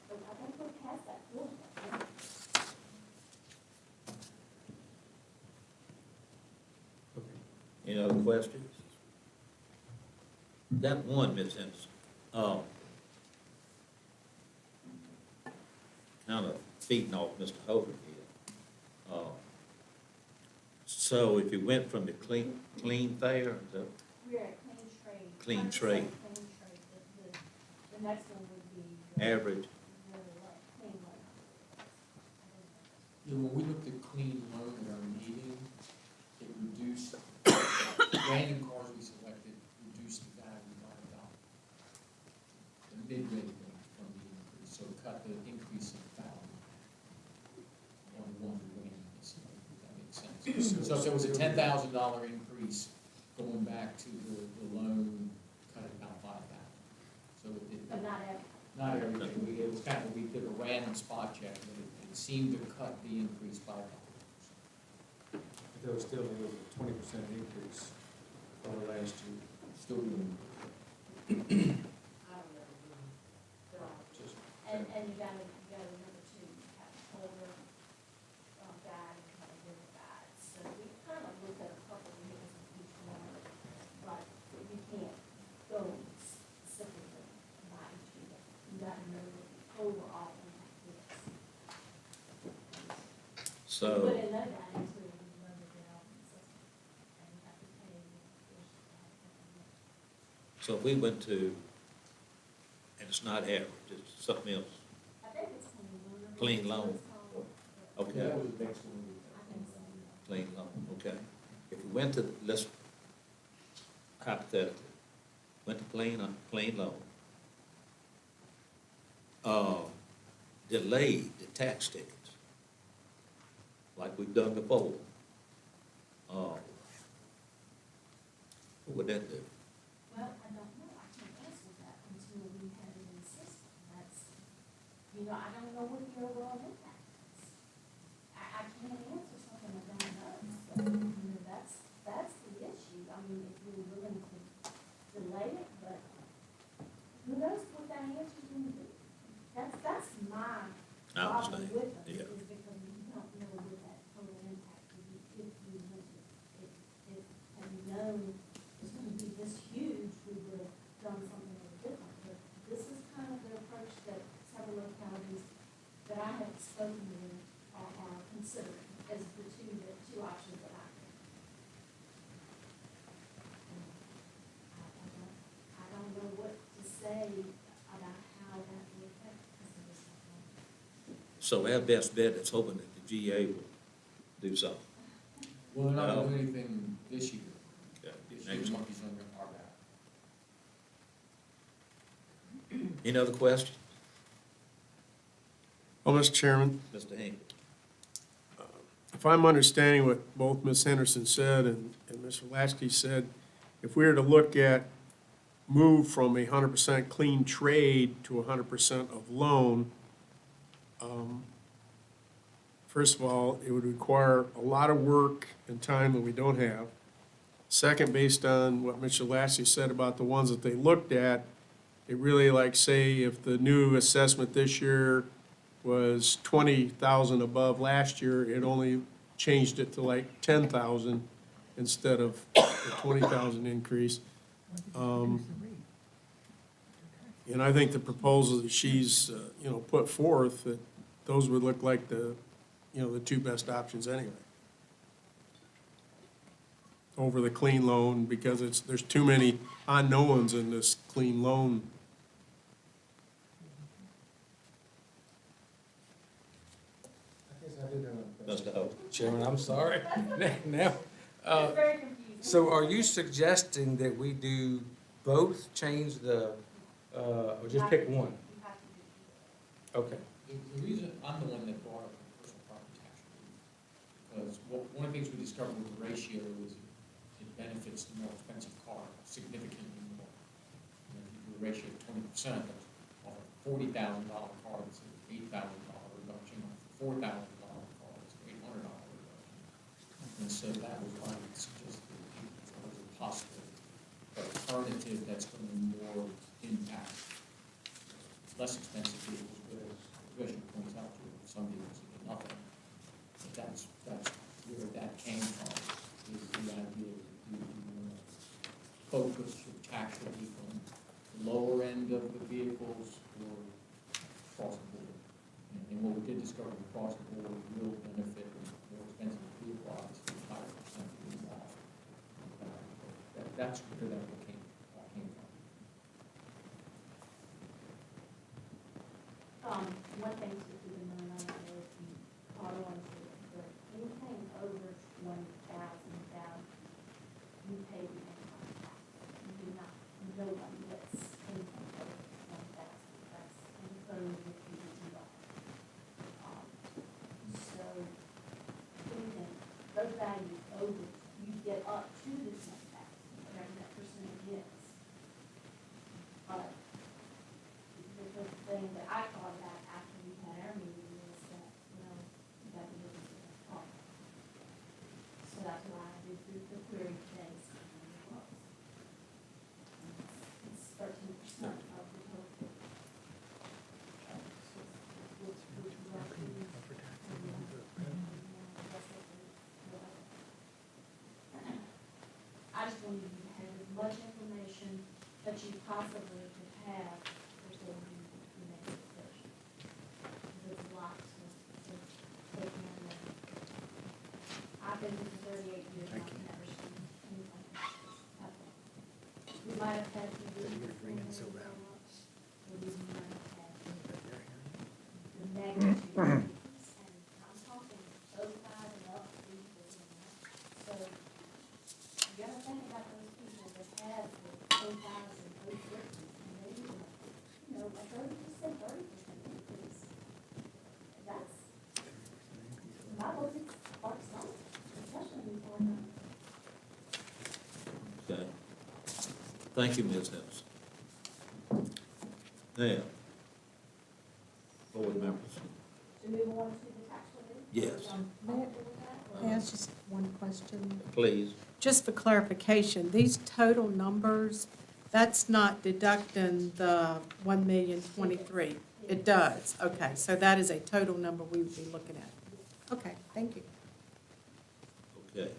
But I think we're past that point. Any other questions? That one, Ms. Henderson, kind of feeding off Mr. Holden here. So if you went from the clean fare, We're at clean trade. Clean 100% trade. Clean trade, the next one would be. the- average, the, clean one. Yeah, when we looked at clean loan at our meeting, it reduced, random cars we selected reduced the value by about the mid-rate from the increase, so it cut the increase of value on one random, if that makes sense. So if there was a $10,000 increase going back to the loan, cut it about $5,000. So it did. But not every. Not everything, it was kind of, we did a random spot check, and it seemed to cut the increase by about 1%. But there was still a 20% increase over last year. Still doing. I don't know. Just- And you gotta remember too, you have older, guide and kind of younger guide. So we kind of looked at a couple of years of each one, but you can't go specifically by each year. You gotta know what the overall impact is. so. We wouldn't know that until we learned the development system, and you have to pay the tuition for that. So if we went to, and it's not average, it's something else, I think it's clean loan. Clean loan. It's called, okay, That was the next one. I think so. clean loan, okay. If we went to, let's hypothetically, went to clean loan, delayed the tax tickets, like we've done before, what would that do? Well, I don't know, I can't answer that until we have it in the system, that's, I don't know what the overall impact is. I can't answer something I don't know, so, that's the issue, I mean, if you're willing to delay it, but who knows what that answer's gonna be? That's my I problem understand, with them, yeah. is because you don't know what that total impact would be if you went to, if, had you known it's gonna be this huge, we would have done something a little different. But this is kind of the approach that several localities that I have spoken with are considering as the two options that I think. I don't know what to say about how that will affect us in this one. So our best bet is hoping that the GA will do something. Well, they're not gonna do anything this year. Okay, This year, next the one. monkey's on our back. Any other questions, Well, Mr. Chairman, Mr. Hinkle? if I'm understanding what both Ms. Henderson said and Mr. Lasky said, if we were to look at move from 100% clean trade to 100% of loan, first of all, it would require a lot of work and time that we don't have. Second, based on what Mr. Lasky said about the ones that they looked at, it really, like, say, if the new assessment this year was 20,000 above last year, it only changed it to like 10,000 instead of the 20,000 increase. And I think the proposal that she's, put forth, that those would look like the two best options anyway. Over the clean loan, because there's too many unknowns in this clean loan. Mr. Hope? Chairman, I'm sorry. Now, It's very confusing. so are you suggesting that we do both, change the, or just pick one? You have to do Okay. The reason, I'm the one that brought up the personal property tax relief, because one of the things we discovered with the ratio is it benefits the more expensive car significantly more. If you do a ratio of 20%, that's on a $40,000 car, it's an $8,000 reduction, on a $4,000 car, it's an $800 reduction. And so that was why we suggested possible alternative that's going to more impact less expensive vehicles, whereas Commissioner points out to some vehicles that get nothing. But that's where that came from, is the idea that you focus your tax relief on the lower end of the vehicles or across the board. And what we did discover across the board will benefit more expensive vehicle, obviously, higher percentage involved. That's where that came from. One thing to keep in mind on that is the auto insurance, but anything over 20,000 down, you pay the income tax. You do not, nobody gets anything over 20,000. That's imposed if you do not. So anything, those values over, you get up to the 10,000, whatever that percentage is. But the thing that I thought about after we had our meeting is that, you got to look at the cost. So that's why I did the query today, so I know it was. It's 13% of the total. I just wanted you to have as much information that you possibly could have before you make a decision. There's a lot to take in there. I've been here for 38 years, and I've never seen anything like this happen. We might have had to do this so much, but we might have had the magnitude of these, and I'm talking 05 and up, these are in there. So you gotta think about those people that have the 05s and 06s, and they, a 30% increase. That's, my book is part something, especially before now. Okay. Thank you, Ms. Hills. Now, board members. To move on to the tax relief? Yes. May I ask just one question? Please. Just for clarification, these total numbers, that's not deducting the 1,023,000? It does, okay, so that is a total number we would be looking at. Okay, thank you. Okay.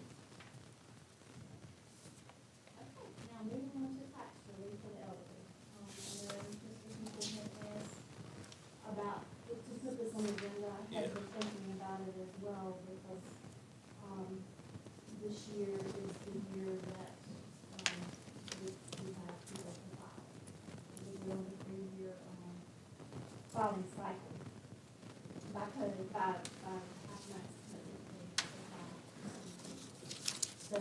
Now, moving on to tax relief for the elderly. I know Mr. Hinkle had asked about, to put this on the agenda, I had been thinking about it as well, because, this year is the year that, we have people to file. We're on the 3-year, filing cycle. By Appomattox code, they file. So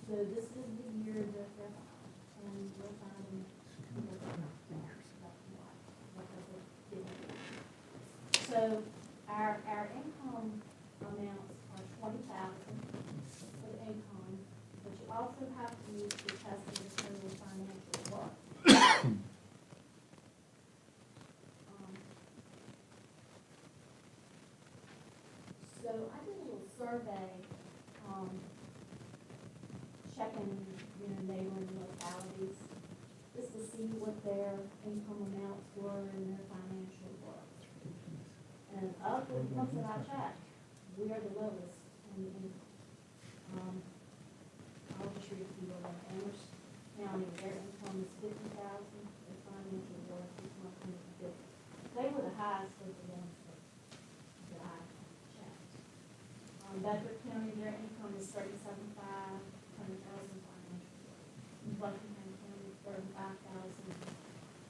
this is the year that they're filing, and we're finding people that are not left and right, because of different reasons. So our income amounts are 20,000 for the income, but you also have to use the test of the total financial worth. So I did a little survey, checking, neighboring localities, just to see what their income amounts were and their financial worth. And of the ones that I checked, we are the lowest in the income. I'll just read a few of them. Amherst County, their income is 50,000, their financial worth is 150. They were the highest of the ones that I checked. Bedford County, their income is 37,500 financial worth. Buckingham County, 35,000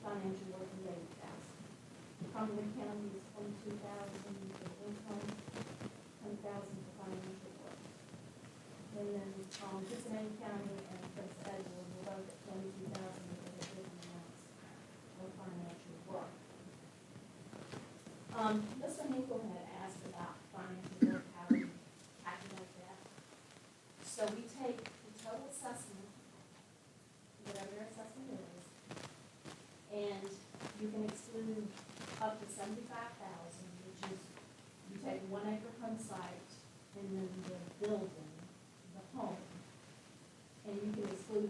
financial worth, and 80,000. Cumberland County is 22,000 for income, 10,000 for financial worth. And then Cincinnati County and Prince Edward were both at 22,000 with their different amounts of financial worth. Mr. Hinkle had asked about financial worth, how we calculate that. So we take the total assessment, whatever your assessment is, and you can exclude up to 75,000, which is, you take 1 acre home site and then the building, the home, and you can exclude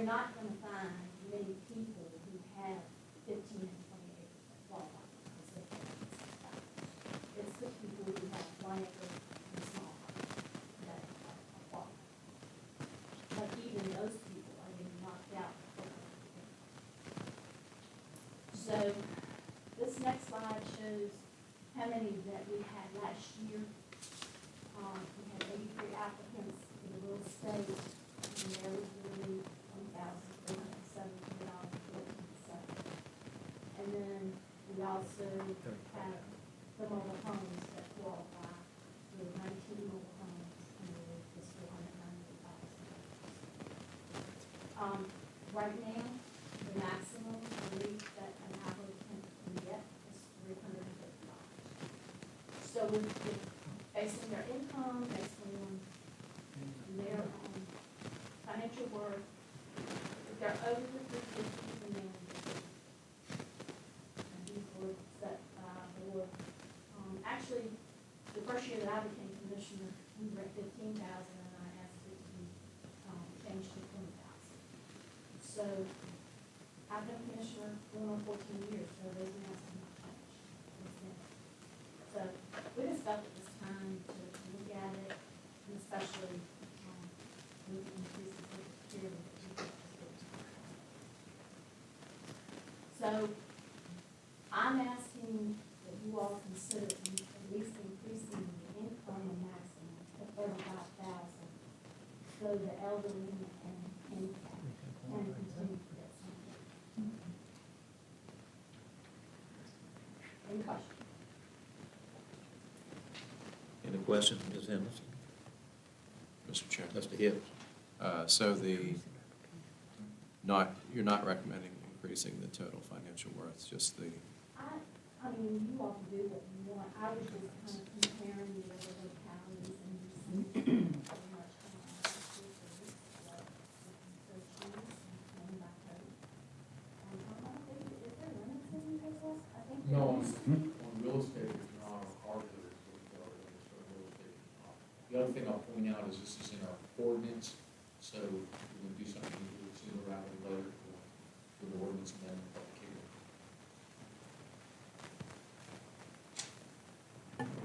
you're not gonna find many people who have 15 and 20 acres that qualify for this. It's the people who have 1 acre and smaller that qualify. But even those people are getting knocked out. So this next slide shows how many that we had last year. We had 83 applicants in the real estate, and there was really $1,373.14. And then we also have the mobile homes that qualify. There were 19 mobile homes, and there was just 498,000. Right now, the maximum relief that an applicant can get is $350. So based on their income, based on their financial worth, if they're over the 350, then and these were set by the board. Actually, the first year that I became commissioner, we were at 15,000, and I asked it to be changed to 20,000. So I've been commissioner going on 14 years, so those amounts have not changed since then. So we just felt it was time to look at it, and especially with the increase in Social Security. So I'm asking that you all consider at least increasing the income maximum to 35,000, so the elderly and handicapped can continue to get something. Any questions? Any questions, Ms. Henderson? Mr. Chairman. Mr. Hibbs? So you're not recommending increasing the total financial worth, just the, I mean, you all can do what you want. I was just kind of comparing the other localities and just seeing pretty much kind of what the choose and by code. I don't think, is there limits in this list? I think there No, is. on real estate, it's not, our code is what we are, so real estate is not. The other thing I'll point out is this is in our ordinance, so we're gonna do something a little sooner rather than later for the ordinance and then the public hearing.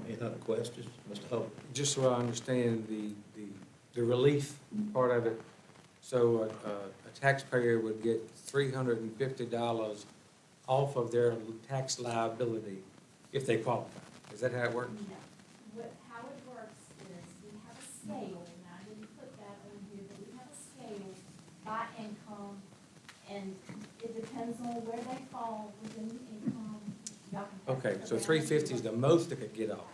Any other questions? Mr. Hope? Just so I understand the relief part of it, so a taxpayer would get $350 off of their tax liability if they qualify. Is that how it works? No. How it works is we have a scale, and I didn't put that on here, but we have a scale by income, and it depends on where they fall within the income. Y'all can Okay, pass so it around. 350 is the most they could get off.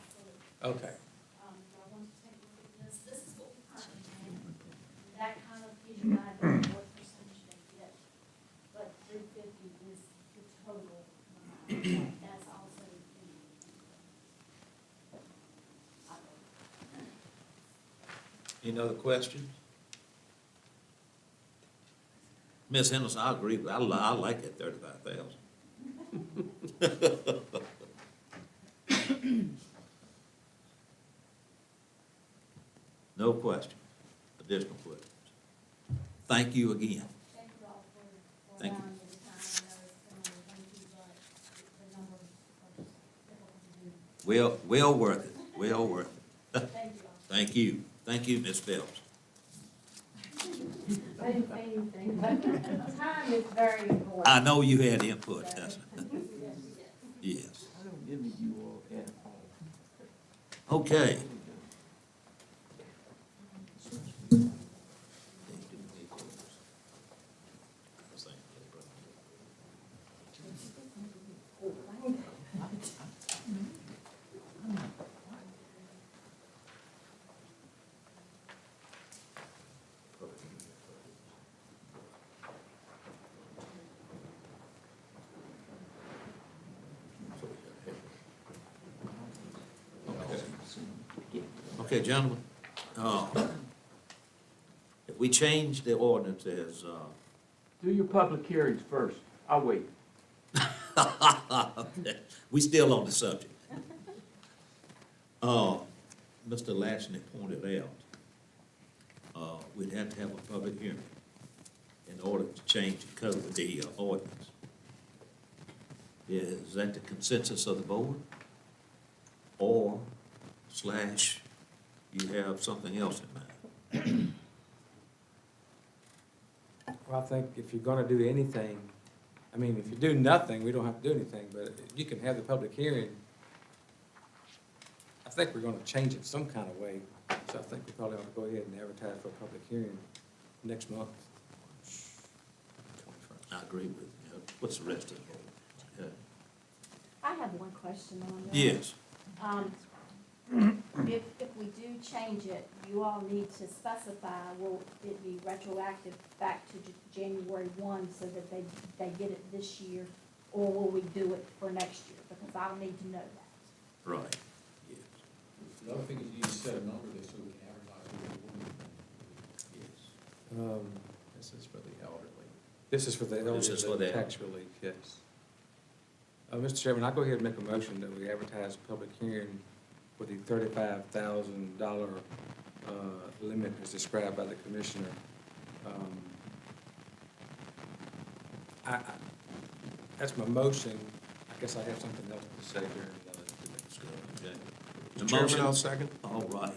Absolutely. Okay. Y'all want to take a look at this? This is what we currently have. That kind of gives you an idea of what percentage they get. But 350 is the total amount. That's also the. Any other questions? Ms. Henderson, I agree, I like that 35,000. No question, additional questions. Thank you again. Thank you all for Thank you. allowing me the time. I know it's been a lengthy, but the numbers are difficult to do. Well worth it, well worth it. Thank you all. Thank you, thank you, Ms. Phelps. I didn't say anything, but time is very important. I know you had input, that's, yes. I don't give you all at all. Okay. Okay, gentlemen, if we change the ordinance as, Do your public hearings first. I'll wait. we still on the subject. Mr. Lashley pointed out, we'd have to have a public hearing. in order to change the code, the ordinance. Is that the consensus of the board? Or slash, you have something else in mind? Well, I think if you're gonna do anything, I mean, if you do nothing, we don't have to do anything, but you can have the public hearing. I think we're gonna change it some kind of way, so I think we probably ought to go ahead and advertise for a public hearing next month. I agree with you. What's the rest of the board? I have one question on that. Yes, If we do change it, you all need to specify, will it be retroactive back to January 1 so that they get it this year? Or will we do it for next year? Because I'll need to know that. right, yes, The other thing is you need to set a number there so we can advertise what we want. yes. This is for the elderly. This is for the This is for elderly the- tax relief, yes. Mr. Chairman, I'll go ahead and make a motion that we advertise a public hearing for the $35,000 limit as described by the commissioner. That's my motion. I guess I have something else to say here. Okay. The Chairman, motion, I'll second. all right,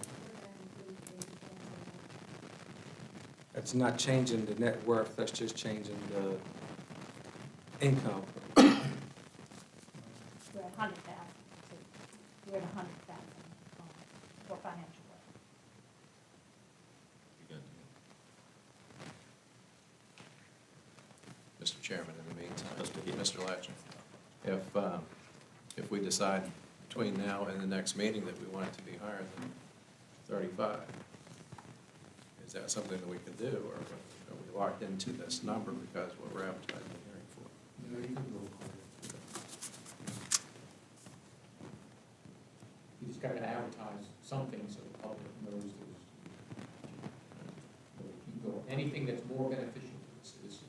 That's not changing the net worth, that's just changing the income. We're at 100,000, we're at 100,000 for financial work. Mr. Chairman, in the meantime, Mr. Hill. Mr. Latcher, if we decide between now and the next meeting that we want it to be higher than 35, is that something that we can do, or are we locked into this number because what we're advertising the hearing for? No, you can go higher. You just gotta advertise something so the public knows there's, you can go, anything that's more beneficial to the citizens.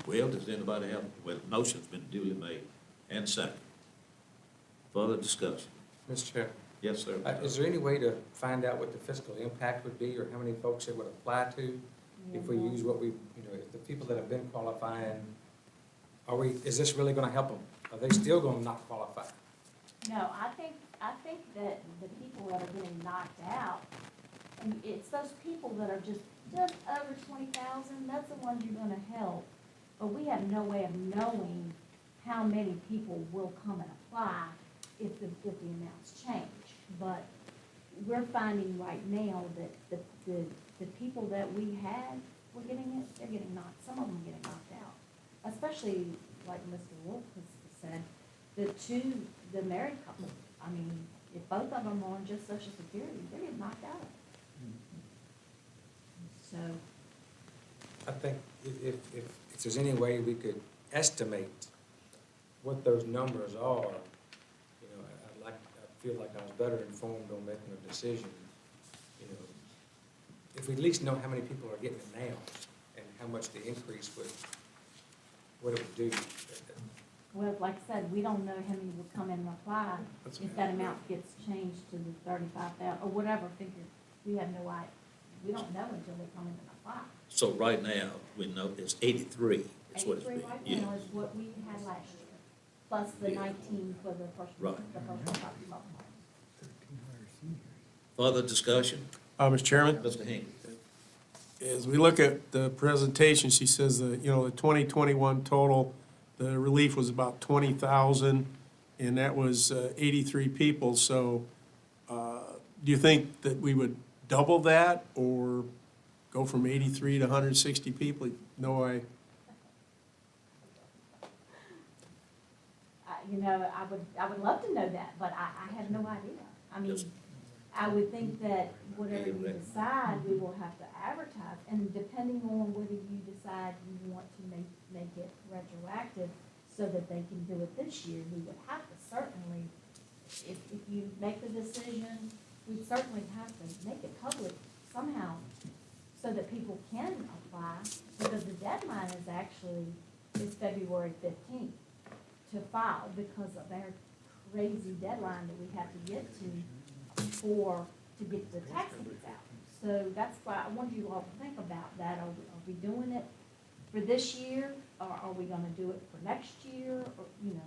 well, does anybody have, well, the motion's been duly made and seconded. Further discussion? Mr. Chair, Yes, sir. is there any way to find out what the fiscal impact would be, or how many folks it would apply to? If we use what we, if the people that have been qualifying, is this really gonna help them? Are they still gonna not qualify? No, I think that the people that are getting knocked out, and it's those people that are just over 20,000, that's the ones you're gonna help. But we have no way of knowing how many people will come and apply if the amounts change. But we're finding right now that the people that we had were getting it, they're getting knocked, some of them are getting knocked out. Especially, like Mr. Wolf has said, the married couple, I mean, if both of them are on just Social Security, they're getting knocked out. So, I think if there's any way we could estimate what those numbers are, I feel like I was better informed on making a decision. If we at least know how many people are getting it now and how much the increase what it would do. well, like I said, we don't know how many will come in and apply if that amount gets changed to the 35,000 or whatever figure. We have no idea. We don't know until they come in and apply. So right now, we know it's 83, is what it's 83 been. right Yeah. now is what we had last year, plus the Yeah. 19 for the first, Right. the first property multiplier. Further discussion? Mr. Chairman? Mr. Hinkle? As we look at the presentation, she says that, the 2021 total, the relief was about 20,000, and that was 83 people. So do you think that we would double that, or go from 83 to 160 people? No, I would love to know that, but I have no idea. I mean, Just- I would think that whatever you decide, we will have to advertise, and depending on whether you decide you want to make it retroactive so that they can do it this year, we would have to certainly, if you make the decision, we'd certainly have to make it public somehow so that people can apply, because the deadline is February 15th to file because of our crazy deadline that we have to get to get the tax tickets out. So that's why I wanted you all to think about that. Are we doing it for this year, or are we gonna do it for next year, or, you know?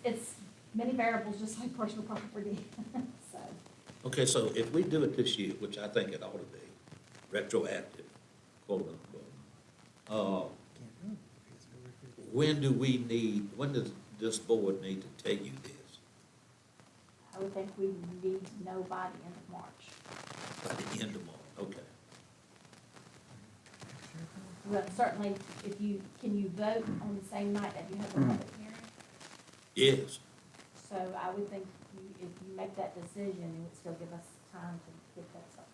It's many variables, just like personal property, so. Okay, so if we do it this year, which I think it ought to be, retroactive, quote unquote, when does this board need to tell you this? I would think we need to know by the end of March. By the end of March, okay. Well, certainly, can you vote on the same night that you have the public hearing? Yes, So I would think if you make that decision, it would still give us time to get that stuff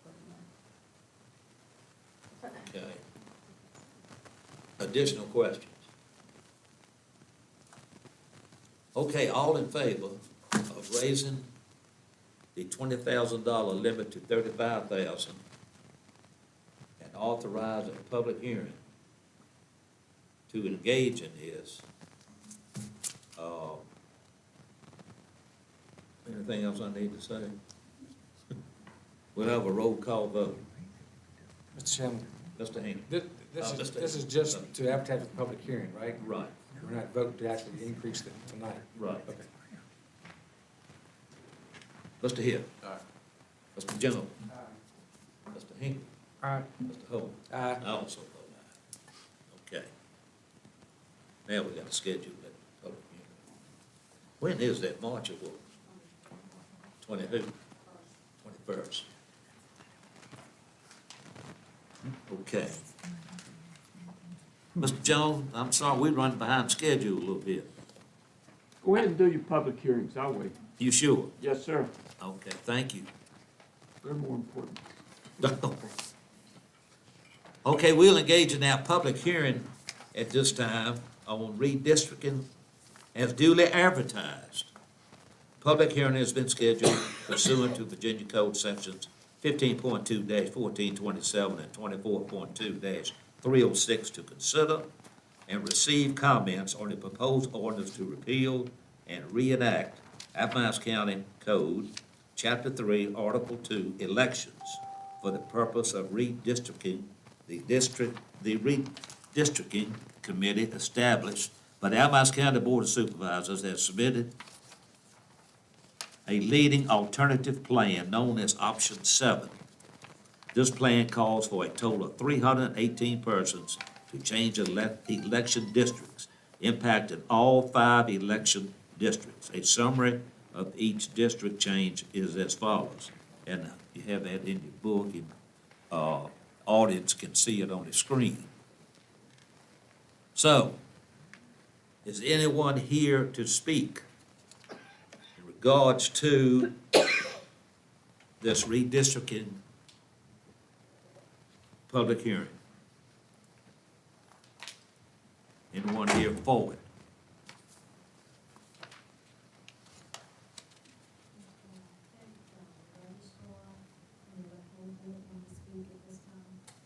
put in. okay. Additional questions? Okay, all in favor of raising the $20,000 limit to $35,000 and authorizing a public hearing to engage in this? Anything else I need to say? We'll have a roll call vote. Mr. Chairman, Mr. Haney? this is just to advertise the public hearing, right? Right, We're not voting to actually increase it tonight. right. Okay. Mr. Hill? Aye. Mr. Jones? Mr. Hinkle? Aye. Mr. Holt? Aye. I also vote aye. Okay. Now we got to schedule that public hearing. When is that March award? 21st. Okay. Mr. Jones, I'm sorry, we're running behind schedule a little bit. Go ahead and do your public hearings, I'll wait. You sure? Yes, sir. Okay, thank you. They're more important. Okay, we'll engage in our public hearing at this time on redistricting as duly advertised. Public hearing has been scheduled pursuant to Virginia Code Sections 15.2-1427 and 24.2-306 to consider and receive comments on the proposed ordinance to repeal and reenact Appomattox County Code, Chapter 3, Article 2, Elections, for the purpose of redistricting the redistricting committee established by the Appomattox County Board of Supervisors has submitted a leading alternative plan known as Option 7. This plan calls for a total of 318 persons to change election districts, impacting all 5 election districts. A summary of each district change is as follows, and you have that in your book, and audience can see it on the screen. So, is anyone here to speak in regards to this redistricting public hearing? Anyone here for it?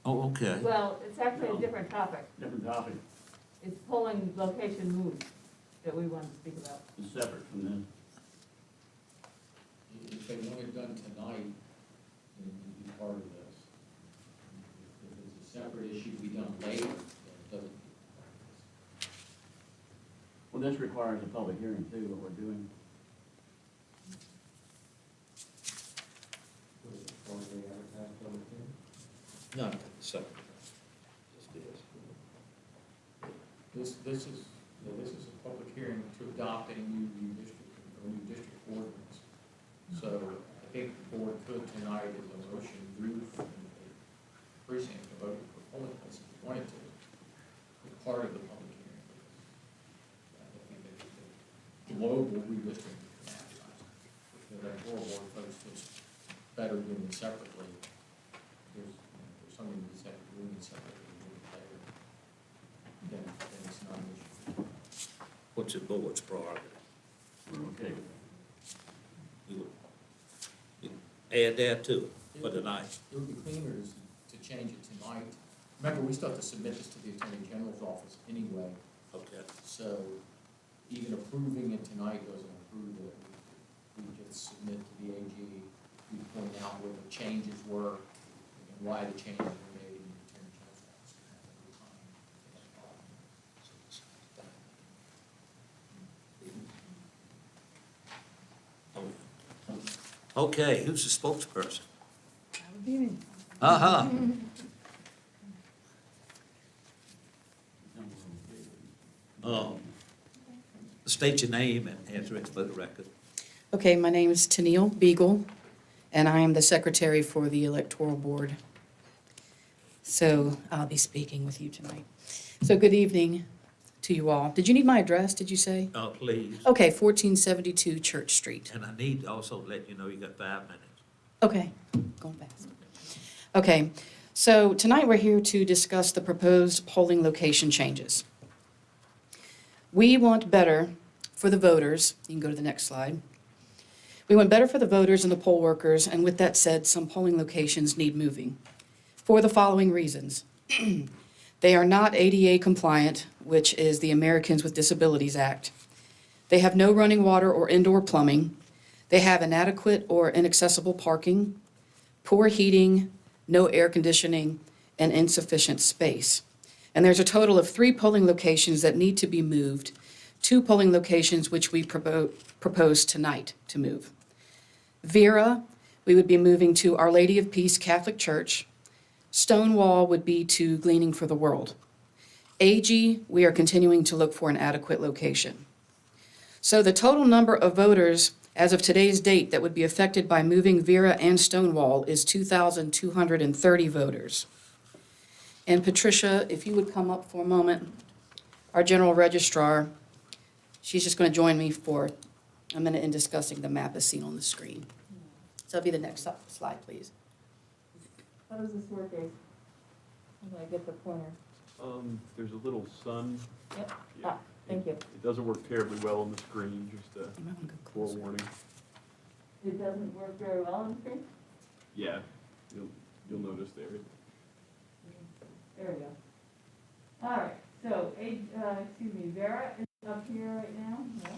Oh, okay. Well, it's actually a different topic. Different topic, It's polling location moves that we want to speak about. it's separate from this. If they want it done tonight, then it'd be part of this. If it's a separate issue to be done later, then it doesn't. Well, this requires a public hearing too, what we're doing. No, second. Just this. This is a public hearing to adopt a new district ordinance. So I think the board could tonight, as a motion, move from the precinct to vote for polling place if you wanted to, as part of the public hearing. I think that the global redistricting can advertise. If that board votes was better doing it separately. There's something to be said, doing it separately, doing it later. Then it's not an issue. What's the board's priority? We're okay with You add that to it for tonight. It would be cleaner to change it tonight. Remember, we still have to submit this to the Attorney General's office anyway, Okay. so even approving it tonight doesn't approve it. We just submit to the AG you point out where the changes were and why the changes were made in the Attorney General's office. Okay, who's the spokesperson? That would be me. Uh-huh. State your name and answer it for the record. Okay, my name is Tennille Beagle, and I am the secretary for the Electoral Board. So I'll be speaking with you tonight. So good evening to you all. Did you need my address, did you say? Please. Okay, 1472 Church Street. And I need to also let you know you got 5 minutes. Okay, going fast. Okay, so tonight we're here to discuss the proposed polling location changes. We want better for the voters. You can go to the next slide. We want better for the voters and the poll workers, and with that said, some polling locations need moving for the following reasons. They are not ADA compliant, which is the Americans with Disabilities Act. They have no running water or indoor plumbing. They have inadequate or inaccessible parking, poor heating, no air conditioning, and insufficient space. And there's a total of 3 polling locations that need to be moved, 2 polling locations which we propose tonight to move. Vera, we would be moving to Our Lady of Peace Catholic Church. Stonewall would be to Gleaning for the World. AG, we are continuing to look for an adequate location. So the total number of voters as of today's date that would be affected by moving Vera and Stonewall is 2,230 voters. And Patricia, if you would come up for a moment, our general registrar, she's just going to join me for a minute in discussing the map as seen on the screen. So that'll be the next slide, please. How does this work, Ace? How do I get the pointer? There's a little sun. Yep. Yeah. Ah, thank you. It doesn't work terribly well on the screen, just a You might want to go closer. forewarning. It doesn't work very well on the screen? Yeah, you'll notice there. There we go. All right, so, Vera is up here right now. No,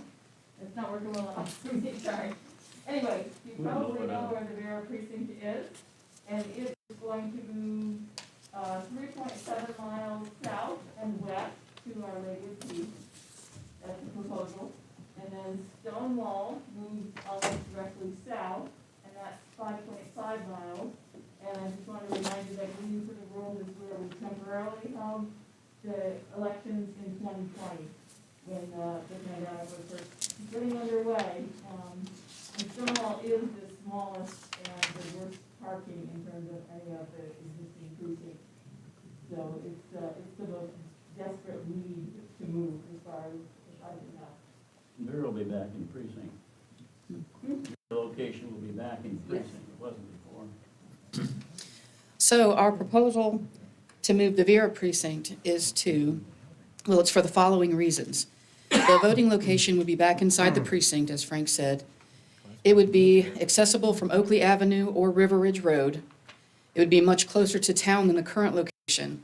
it's not working well on the screen, sorry. Anyway, you probably know where the Vera precinct is, and it is going to move 3.7 miles south and west to Our Lady of Peace. That's the proposal. And then Stonewall moves almost directly south, and that's 5.5 miles. And I just want to remind you that Gleaning for the World is where we temporarily held the elections in 2020, when the pandemic was first getting underway. And Stonewall is the smallest and the worst parking in terms of any of the existing precincts. So it's the most desperate need to move as far as I can tell. Vera will be back in precinct. The location will be back in precinct, it wasn't before. So our proposal to move the Vera precinct is it's for the following reasons. The voting location would be back inside the precinct, as Frank said. It would be accessible from Oakley Avenue or River Ridge Road. It would be much closer to town than the current location,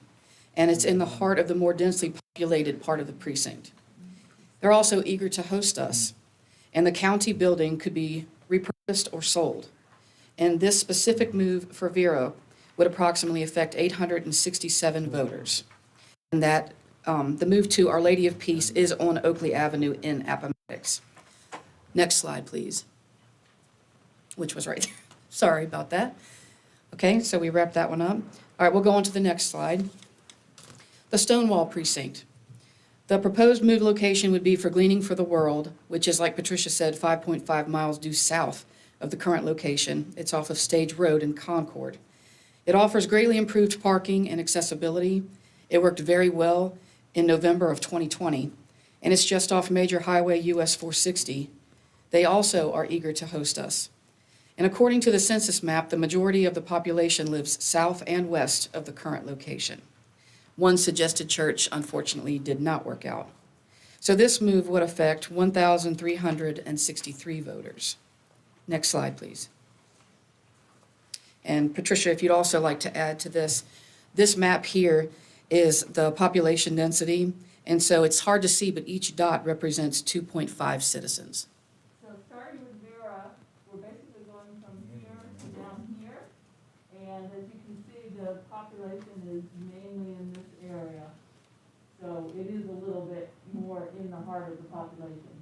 and it's in the heart of the more densely populated part of the precinct. They're also eager to host us, and the county building could be repurposed or sold. And this specific move for Vera would approximately affect 867 voters. And that the move to Our Lady of Peace is on Oakley Avenue in Appomattox. Next slide, please. Which was right there. Sorry about that. Okay, so we wrapped that one up. All right, we'll go on to the next slide. The Stonewall precinct. The proposed move location would be for Gleaning for the World, which is, like Patricia said, 5.5 miles due south of the current location. It's off of Stage Road in Concord. It offers greatly improved parking and accessibility. It worked very well in November of 2020, and it's just off Major Highway US 460. They also are eager to host us. And according to the census map, the majority of the population lives south and west of the current location. One suggested church, unfortunately, did not work out. So this move would affect 1,363 voters. Next slide, please. And Patricia, if you'd also like to add to this map here is the population density, and so it's hard to see, but each dot represents 2.5 citizens. So starting with Vera, we're basically going from here to And as you can see, the population is mainly in this area. So it is a little bit more in the heart of the population.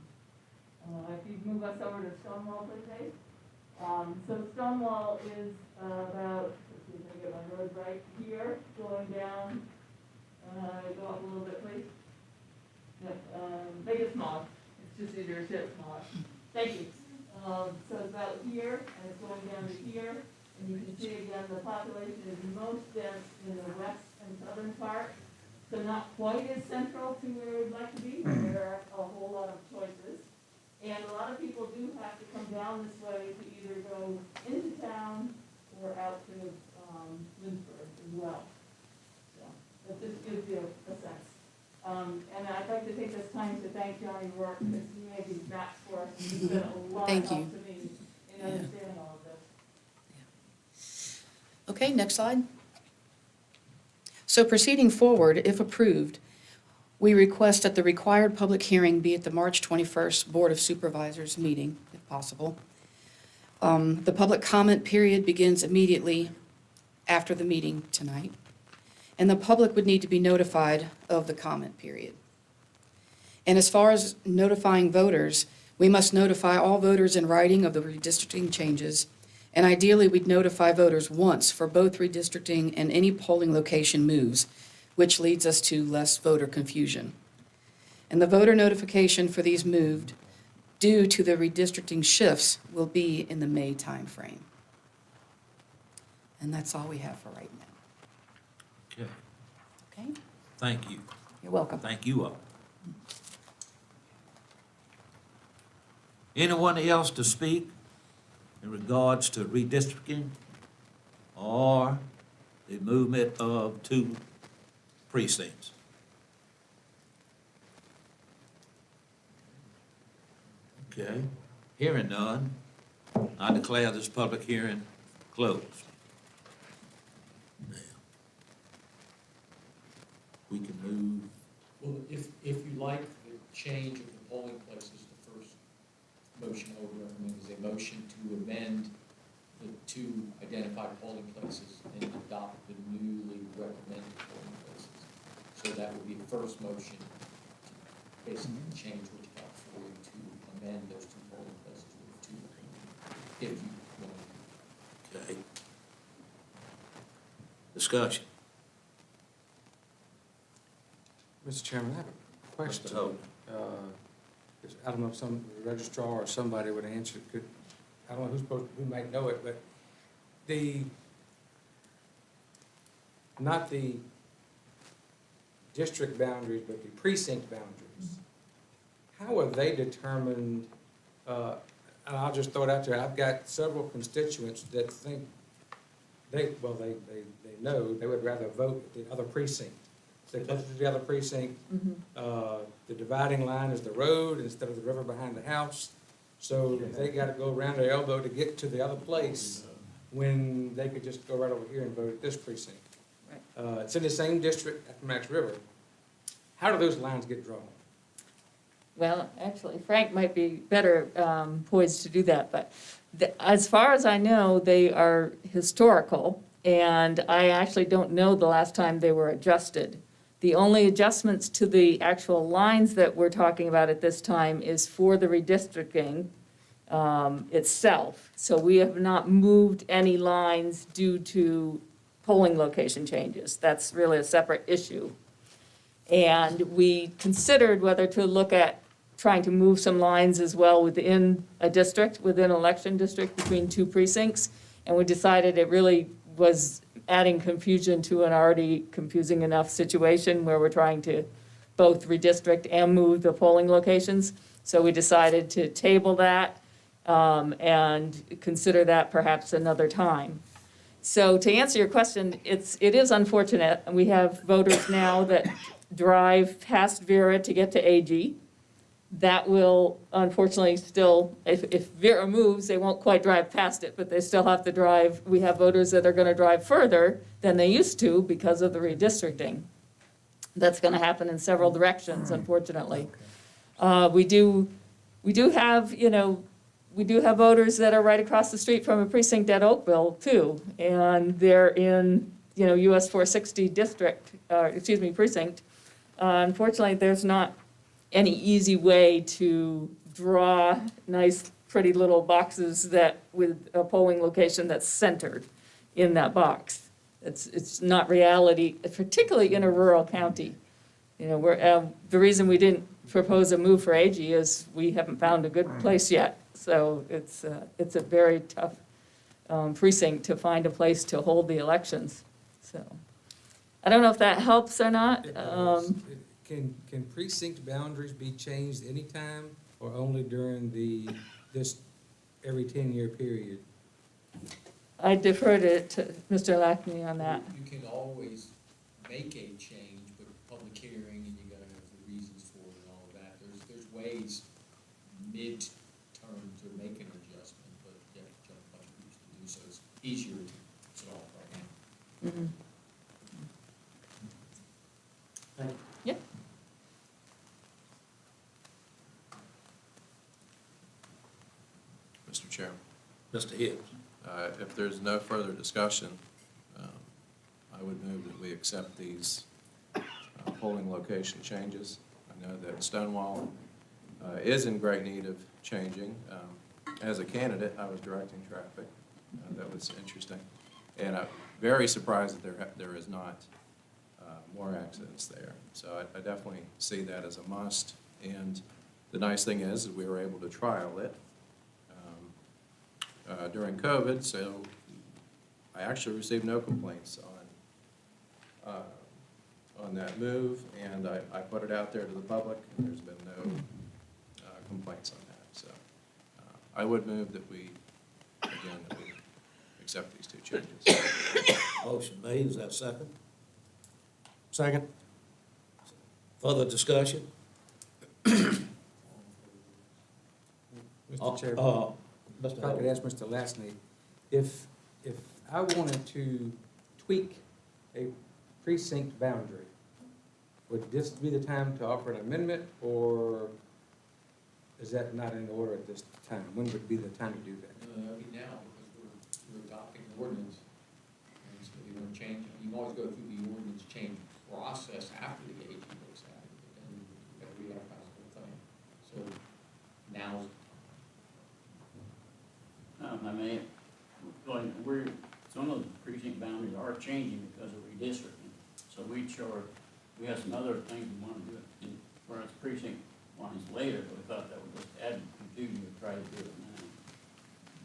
If you move us over to Stonewall, please. So Stonewall is about, let's see if I get my road right here, going down, go up a little bit, please. Yep, make it small. It's just easier to say it smaller. Thank you. So it's about here, and it's going down to here. And you can see again, the population is most dense in the west and southern part. So not quite as central to where we'd like to be, but there are a whole lot of choices. And a lot of people do have to come down this way to either go into town or out to Lynchburg as well. So that just gives you a sense. And I'd like to take this time to thank Johnny Rourke, because he made these maps for us, and he's been a lot of Thank help you. to me in understanding all of this. Okay, next slide. So proceeding forward, if approved, we request that the required public hearing be at the March 21st Board of Supervisors meeting, if possible. The public comment period begins immediately after the meeting tonight, and the public would need to be notified of the comment period. And as far as notifying voters, we must notify all voters in writing of the redistricting changes, and ideally, we'd notify voters once for both redistricting and any polling location moves, which leads us to less voter confusion. And the voter notification for these moved due to the redistricting shifts will be in the May timeframe. And that's all we have for right now. Okay, Okay? thank you. You're welcome. Thank you all. Anyone else to speak in regards to redistricting or the movement of 2 precincts? Okay, hearing none, I declare this public hearing closed. Now, we can move. Well, if you like the change of the polling places, the first motion I would recommend is a motion to amend the 2 identified polling places and adopt the newly recommended polling places. So that would be the first motion to basically change what you got for you to amend those 2 polling places with 2, if you want to. Okay. Discussion. Mr. Chairman, I have a question. Mr. Hope. I don't know if some registrar or somebody would answer, I don't know who might know it, but not the district boundaries, but the precinct boundaries. How are they determined? And I'll just throw it out there. I've got several constituents that think they know they would rather vote at the other precinct. They closer to the other precinct. The dividing line is the road instead of the river behind the house. So they got to go around their elbow to get to the other place when they could just go right over here and vote at this precinct. It's in the same district, Appomattox River. How do those lines get drawn? Well, actually, Frank might be better poised to do that, but as far as I know, they are historical, and I actually don't know the last time they were adjusted. The only adjustments to the actual lines that we're talking about at this time is for the redistricting itself. So we have not moved any lines due to polling location changes. That's really a separate issue. And we considered whether to look at trying to move some lines as well within a district, within an election district between 2 precincts. And we decided it really was adding confusion to an already confusing enough situation where we're trying to both redistrict and move the polling locations. So we decided to table that and consider that perhaps another time. So to answer your question, it is unfortunate. We have voters now that drive past Vera to get to AG. That will unfortunately still, if Vera moves, they won't quite drive past it, but they still have to drive. We have voters that are going to drive further than they used to because of the redistricting. That's going to happen in several directions, unfortunately. We do have, we do have voters that are right across the street from a precinct at Oakville too, and they're in, US 460 district, precinct. Unfortunately, there's not any easy way to draw nice, pretty little boxes with a polling location that's centered in that box. It's not reality, particularly in a rural county. The reason we didn't propose a move for AG is we haven't found a good place yet. So it's a very tough precinct to find a place to hold the elections. So I don't know if that helps or not. It does. Can precinct boundaries be changed anytime or only during this every 10-year period? I defer to Mr. Lackney on that. You can always make a change, but public hearing, and you gotta have the reasons for it and all of that. There's ways mid-term to make an adjustment, but you have to jump a bunch of hoops to do so. It's easier to solve right now. Mhm. Thank you. Yeah. Mr. Chairman, Mr. Hibbs. if there's no further discussion, I would move that we accept these polling location changes. I know that Stonewall is in great need of changing. As a candidate, I was directing traffic. That was interesting. And I'm very surprised that there is not more accidents there. So I definitely see that as a must. And the nice thing is we were able to trial it during COVID, so I actually received no complaints on that move, and I put it out there to the public, and there's been no complaints on that. So I would move that we accept these two changes. Motion made, is that second? Second? Further discussion? Mr. Chairman, Mr. if I could ask Mr. Lassney, if I wanted to tweak a precinct boundary, would this be the time to offer an amendment, or is that not in order at this time? When would be the time to do that? That'd be now, because we're adopting the ordinance, and so we want to change it. You can always go through the ordinance change process after the AG looks at it, but then you have to re-advertise the whole thing. So now's I mean, some of the precinct boundaries are changing because of redistricting. So we have some other things we want to do, whereas precinct lines later, we thought that would just add confusion to try to do it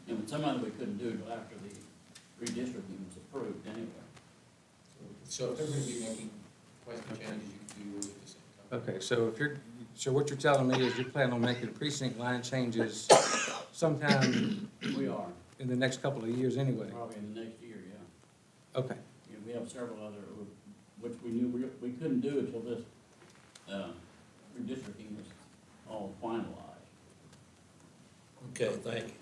now. And some of it we couldn't do until after the redistricting was approved anyway. So if they're going to be making quite some changes, you can do it at the same time. Okay, so what you're telling me is you plan on making precinct line changes sometime We are, in the next couple of years anyway? probably in the next year, yeah. Okay. Yeah, we have several other, which we knew we couldn't do until this, redistricting was all finalized. Okay, thank you.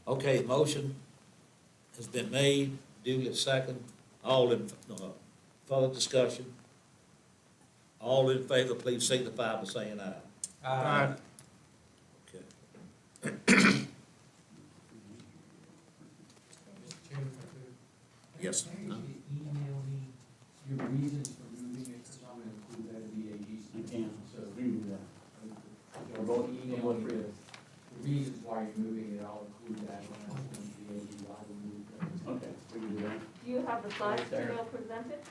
Okay, motion has been made, duly second. All in, further discussion? All in favor, please signify by saying aye. Aye. Okay. Yes. Email me your reasons for moving it, because I'm gonna include that in the AG. I can, so we can do that. Or both email me the reasons why you're moving it, I'll include that when I send to the AG, why we moved it. Okay, we can do that. Do you have the size Right there. email presented?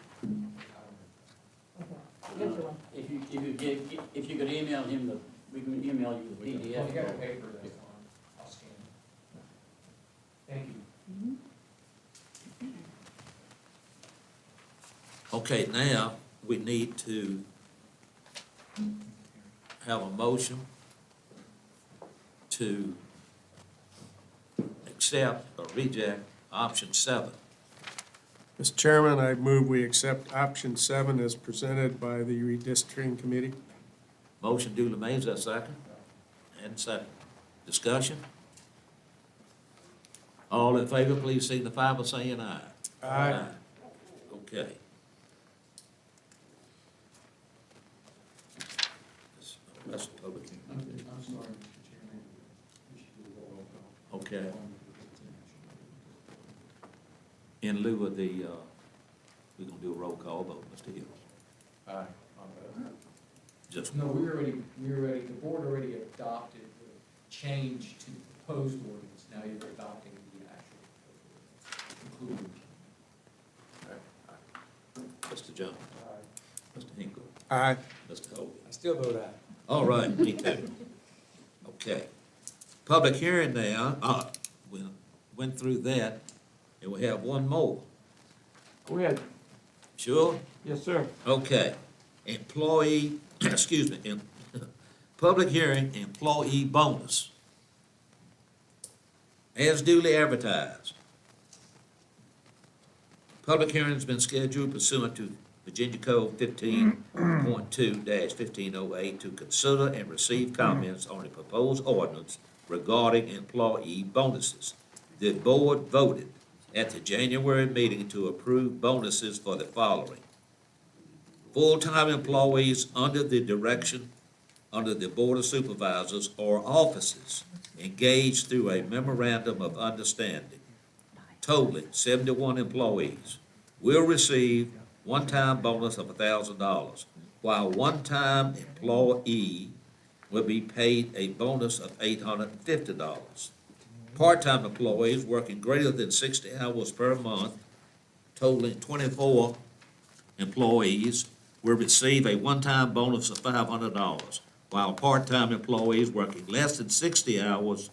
If you could email him we can email you the PDF. Well, you got a paper, that's fine, I'll scan it. Thank you. Okay, now we need to have a motion to accept or reject option 7. Mr. Chairman, I move we accept option 7 as presented by the redistricting committee. Motion duly made, is that second? And second. Discussion? All in favor, please signify by saying aye. Aye. Okay. That's a public hearing. I'm sorry, Mr. Chairman, we should do a roll call. Okay. In lieu of the, we're gonna do a roll call vote, Mr. Hill. Aye, on both. Just, No, the board already adopted the change to the proposed ordinance, now you're adopting the actual included. Mr. Jones. Mr. Hinkle. Aye. Mr. Hogan. I still vote aye. All right, me too. Okay. Public hearing now, we went through that, and we have one more. Go ahead. Sure? Yes, sir. Okay. Employee, excuse me, public hearing, employee bonus. As duly advertised. Public hearing's been scheduled pursuant to Virginia Code 15.2-1508 to consider and receive comments on a proposed ordinance regarding employee bonuses. The board voted at the January meeting to approve bonuses for the following: full-time employees under the Board of Supervisors or offices engaged through a memorandum of understanding, totaling 71 employees, will receive one-time bonus of $1,000, while one-time employee will be paid a bonus of $850. Part-time employees working greater than 60 hours per month, totaling 24 employees, will receive a one-time bonus of $500, while part-time employees working less than 60 hours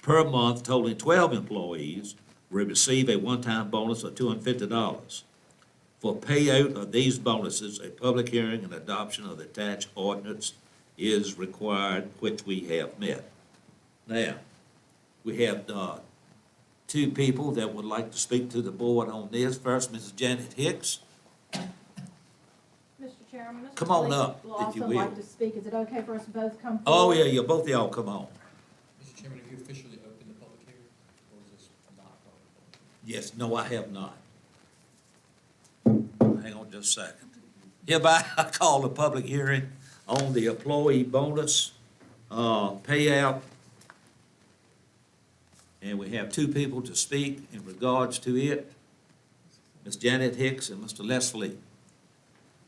per month, totaling 12 employees, will receive a one-time bonus of $250. For payout of these bonuses, a public hearing and adoption of the attached ordinance is required, which we have met. Now, we have two people that would like to speak to the board on this. First, Mrs. Janet Hicks. Mr. Chairman, Mr. Come on Blake up, will if you also will. like to speak. Is it okay for us to both come Oh, forward? yeah, yeah, both of y'all come on. Mr. Chairman, have you officially opened the public hearing, or is this not part of the public hearing? Yes, no, I have not. Hang on just a second. Hereby, I call the public hearing on the employee bonus payout. And we have two people to speak in regards to it, Ms. Janet Hicks and Mr. Leslie.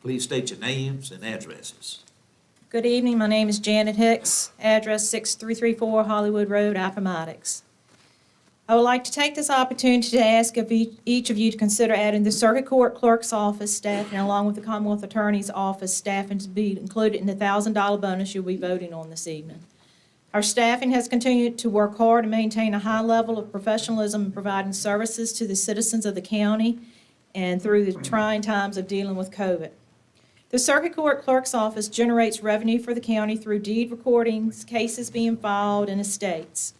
Please state your names and addresses. Good evening, my name is Janet Hicks, address 6334 Hollywood Road, Appomattox. I would like to take this opportunity to ask of each of you to consider adding the Circuit Court Clerk's Office staff and along with the Commonwealth Attorney's Office staff and to be included in the $1,000 bonus you'll be voting on this evening. Our staffing has continued to work hard and maintain a high level of professionalism in providing services to the citizens of the county and through the trying times of dealing with COVID. The Circuit Court Clerk's Office generates revenue for the county through deed recordings, cases being filed, and estates.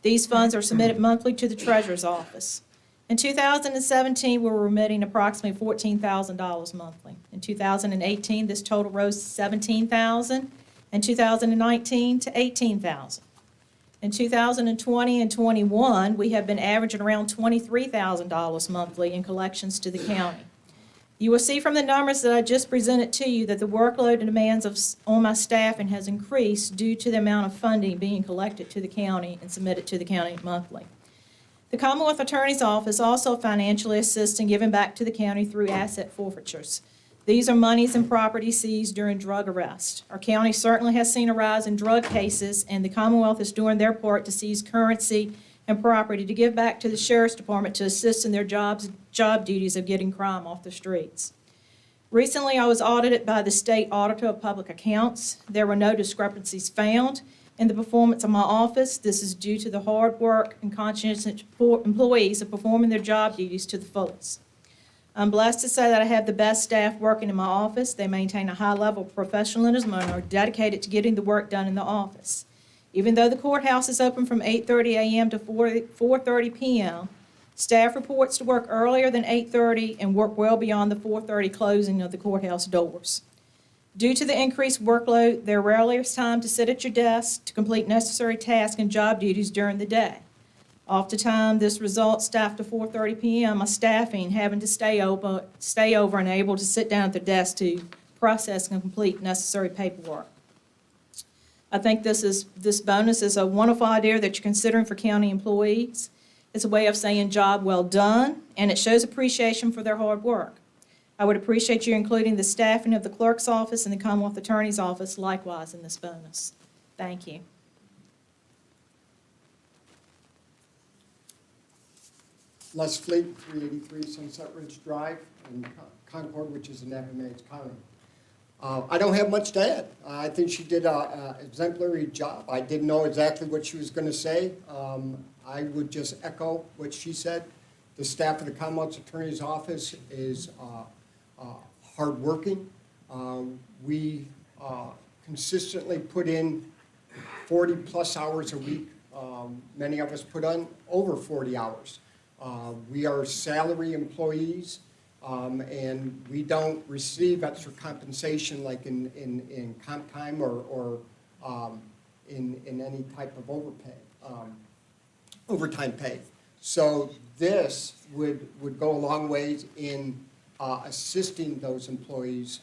These funds are submitted monthly to the Treasurer's Office. In 2017, we were remitting approximately $14,000 monthly. In 2018, this total rose to $17,000, and 2019 to $18,000. In 2020 and 21, we have been averaging around $23,000 monthly in collections to the county. You will see from the numbers that I just presented to you that the workload and demands on my staffing has increased due to the amount of funding being collected to the county and submitted to the county monthly. The Commonwealth Attorney's Office also financially assists in giving back to the county through asset forfeitures. These are monies and property seized during drug arrest. Our county certainly has seen a rise in drug cases, and the Commonwealth is doing their part to seize currency and property to give back to the Sheriff's Department to assist in their job duties of getting crime off the streets. Recently, I was audited by the State Auditor of Public Accounts. There were no discrepancies found in the performance of my office. This is due to the hard work and conscientious employees of performing their job duties to the fullest. I'm blessed to say that I have the best staff working in my office. They maintain a high level of professionalism and are dedicated to getting the work done in the office. Even though the courthouse is open from 8:30 a.m. to 4:30 p.m., staff reports to work earlier than 8:30 and work well beyond the 4:30 closing of the courthouse doors. Due to the increased workload, there rarely is time to sit at your desk to complete necessary tasks and job duties during the day. Oftentimes, this results after 4:30 p.m., my staffing having to stay over and able to sit down at the desk to process and complete necessary paperwork. I think this bonus is a wonderful idea that you're considering for county employees. It's a way of saying job well done, and it shows appreciation for their hard work. I would appreciate you including the staffing of the clerk's office and the Commonwealth Attorney's office likewise in this bonus. Thank you. Les Fleet, 383 Sunset Ridge Drive in Concord, which is in Appomattox County. I don't have much to add. I think she did an exemplary job. I didn't know exactly what she was going to say. I would just echo what she said. The staff of the Commonwealth Attorney's Office is hardworking. We consistently put in 40-plus hours a week. Many of us put on over 40 hours. We are salary employees, and we don't receive extra compensation like in comp time or in any type of overtime pay. So this would go a long ways in assisting those employees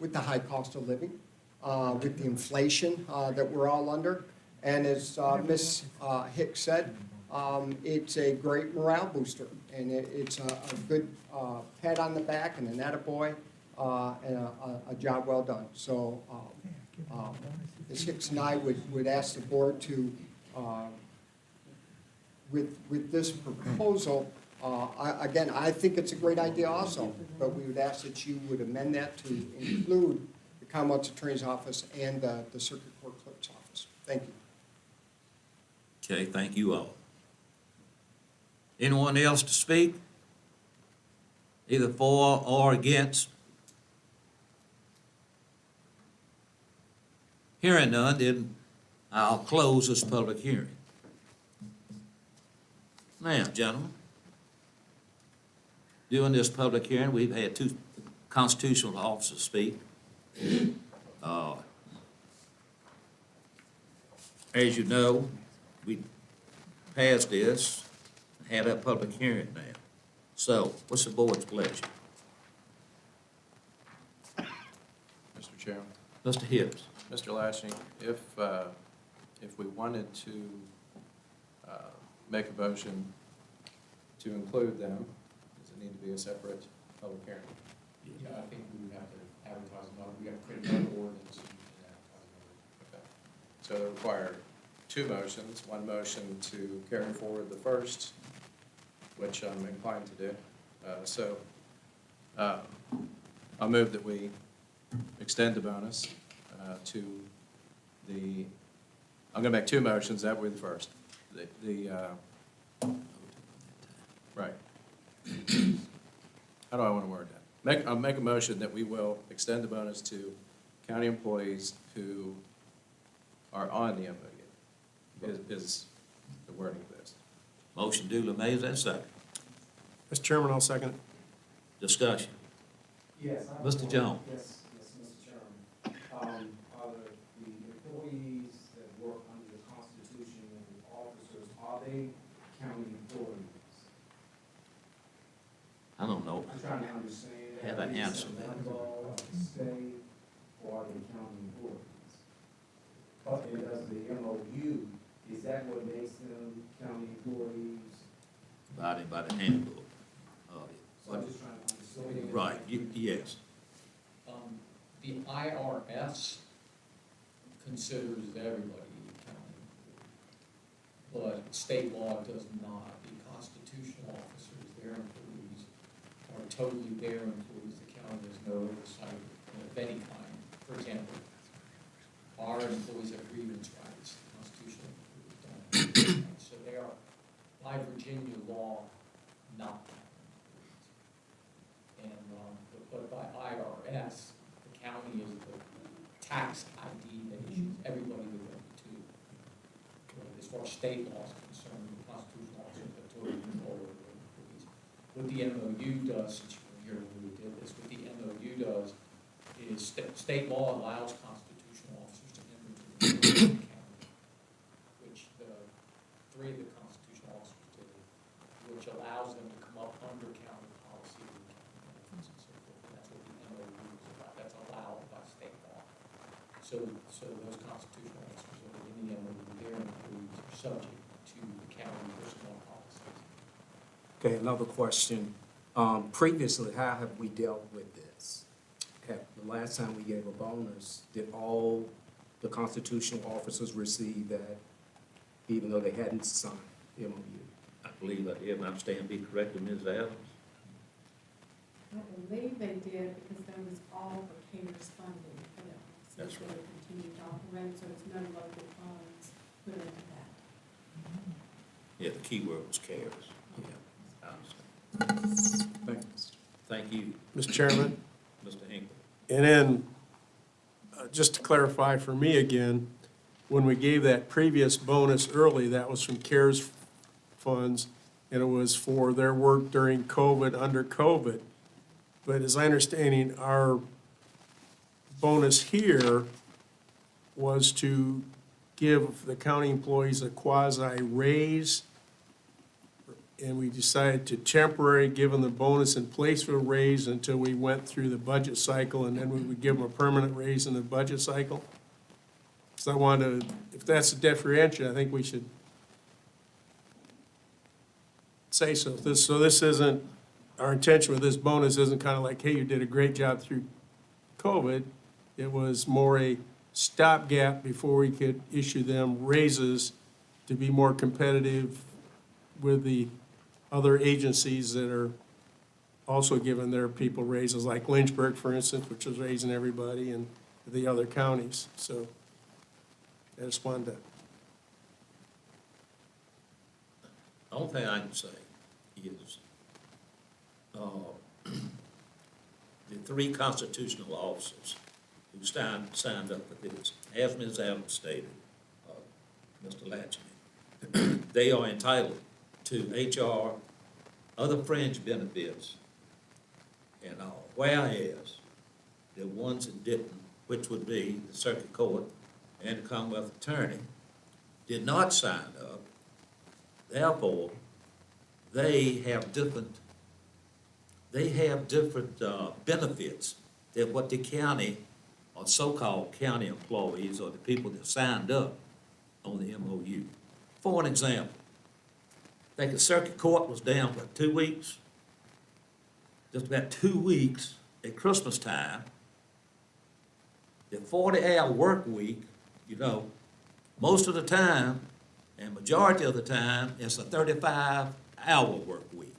with the high cost of living, with the inflation that we're all under. And as Ms. Hicks said, it's a great morale booster, and it's a good pat on the back and an attaboy and a job well done. So Ms. Hicks and I would ask the board to, with this proposal, again, I think it's a great idea also, but we would ask that you would amend that to include the Commonwealth Attorney's Office and the Circuit Court Clerk's Office. Thank you. Okay, thank you all. Anyone else to speak? Either for or against? Hearing none, then I'll close this public hearing. Now, gentlemen, during this public hearing, we've had two constitutional officers speak. As you know, we passed this, had a public hearing now. So, what's the board's pleasure? Mr. Chairman. Mr. Hibbs? Mr. Lashing, if we wanted to make a motion to include them, does it need to be a separate public hearing? Yeah, I think we would have to advertise another, we have to create another ordinance and advertise another. Okay. So they require two motions, one motion to carry forward the first, which I'm inclined to do. I'll move that we extend the bonus to the, I'm going to make two motions, that will be the first. Right. How do I want to word that? I'll make a motion that we will extend the bonus to county employees who are on the MOU, is the wording of this. Motion duly made, is that second? Mr. Chairman, I'll second it. Discussion. Yes. Mr. Jones. Yes, Mr. Chairman. Are the employees that work under the Constitution and the officers, are they county employees? I don't know. I'm trying to understand. How to answer that. Are they a state or are they county employees? And does the MOU, is that what makes them county employees? By the handbook. So I'm just trying to understand. Right, yes. The IRS considers everybody county, but state law does not. The constitutional officers, their employees, are totally their employees. The county has no oversight of any kind. For example, our employees have grievance rights, the constitutional employees don't. So they are, by Virginia law, not county employees. And, but by IRS, the county is the tax ID that issues everybody the W-2. As far as state law is concerned, the constitutional officers have total control over their employees. What the MOU does, since you were here when we did this, what the MOU does is state law allows constitutional officers to enter into the county, which three of the constitutional officers did, which allows them to come up under county policy and county benefits and so forth. And that's what the MOU is about. That's allowed by state law. So those constitutional officers or any of them, their employees are subject to the county personnel policies. Okay, another question. Previously, how have we dealt with this? The last time we gave a bonus, did all the constitutional officers receive that, even though they hadn't signed the MOU? I believe I did, and I'm staying be corrected, Ms. Adams. I believe they did because that was all for CARES funding. That's right. They continue to operate, so there's no local funds put into that. Yeah, the key word was CARES. Yeah, I understand. Thank you. Thank you, Mr. Chairman. Mr. Hinkle. And then, just to clarify for me again, when we gave that previous bonus early, that was from CARES funds, and it was for their work during COVID, under COVID. But as I understanding, our bonus here was to give the county employees a quasi raise, and we decided to temporarily give them the bonus in place for a raise until we went through the budget cycle, and then we would give them a permanent raise in the budget cycle. So I wanted to, if that's a differentiation, I think we should say so. This isn't, our intention with this bonus isn't kind of like, hey, you did a great job through COVID. It was more a stopgap before we could issue them raises to be more competitive with the other agencies that are also giving their people raises, like Lynchburg, for instance, which is raising everybody, and the other counties. So I just wanted to. The only thing I can say is, the three constitutional officers who signed up for this, as Ms. Adams stated, Mr. Latchney, they are entitled to HR, other fringe benefits, and all. Whereas the ones that didn't, which would be the circuit court and the Commonwealth Attorney, did not sign up. Therefore, they have different benefits than what the county or so-called county employees or the people that signed up on the MOU. For an example, I think the circuit court was down for 2 weeks, just about 2 weeks at Christmas time. The 40-hour work week, you know, most of the time, and majority of the time, it's a 35-hour work week.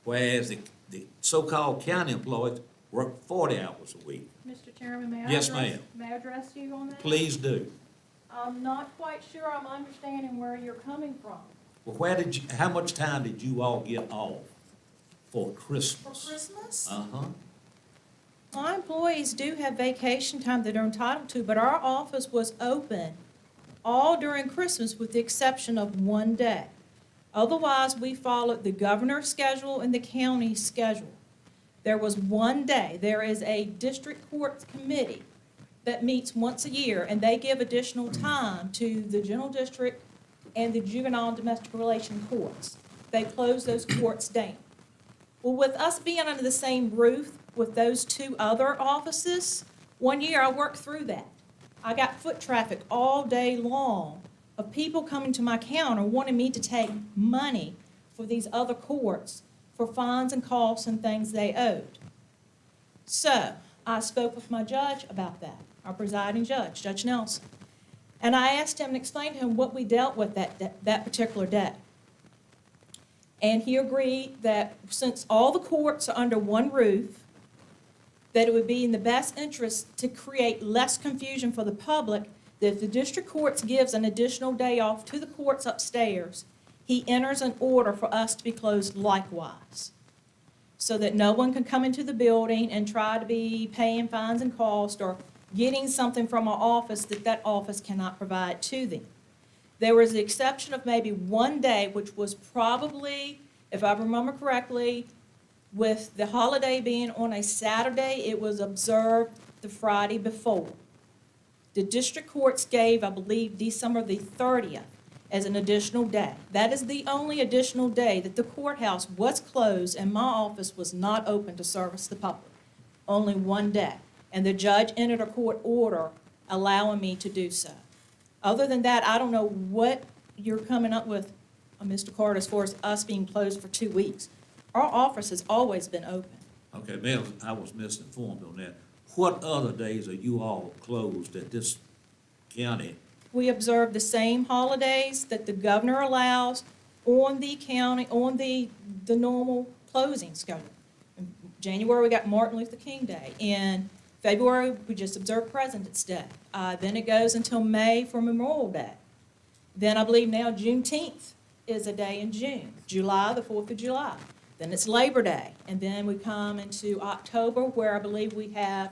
Whereas the so-called county employees work 40 hours a week. Mr. Chairman, may I Yes, address, ma'am. may I address you on that? Please do. I'm not quite sure I'm understanding where you're coming from. Well, how much time did you all get off for Christmas? For Christmas? Uh-huh. My employees do have vacation time that they're entitled to, but our office was open all during Christmas with the exception of 1 day. Otherwise, we followed the governor's schedule and the county schedule. There was 1 day. There is a district court committee that meets once a year, and they give additional time to the general district and the juvenile and domestic relation courts. They close those courts down. Well, with us being under the same roof with those two other offices, 1 year I worked through that. I got foot traffic all day long of people coming to my counter wanting me to take money for these other courts for fines and costs and things they owed. So I spoke with my judge about that, our presiding judge, Judge Nelson. And I asked him and explained to him what we dealt with that particular day. And he agreed that since all the courts are under one roof, that it would be in the best interest to create less confusion for the public, that if the district courts gives an additional day off to the courts upstairs, he enters an order for us to be closed likewise, so that no one can come into the building and try to be paying fines and costs or getting something from our office that office cannot provide to them. There was the exception of maybe 1 day, which was probably, if I remember correctly, with the holiday being on a Saturday, it was observed the Friday before. The district courts gave, I believe, December the 30th as an additional day. That is the only additional day that the courthouse was closed and my office was not open to service the public. Only 1 day. And the judge entered a court order allowing me to do so. Other than that, I don't know what you're coming up with, Mr. Carter, as far as us being closed for 2 weeks. Our office has always been open. Okay, Mel, I was misinformed on that. What other days are you all closed at this county? We observe the same holidays that the governor allows on the county, on the normal closing schedule. In January, we got Martin Luther King Day. In February, we just observe President's Day. Then it goes until May for Memorial Day. Then I believe now Juneteenth is a day in June. July, the 4th of July. Then it's Labor Day. And then we come into October, where I believe we have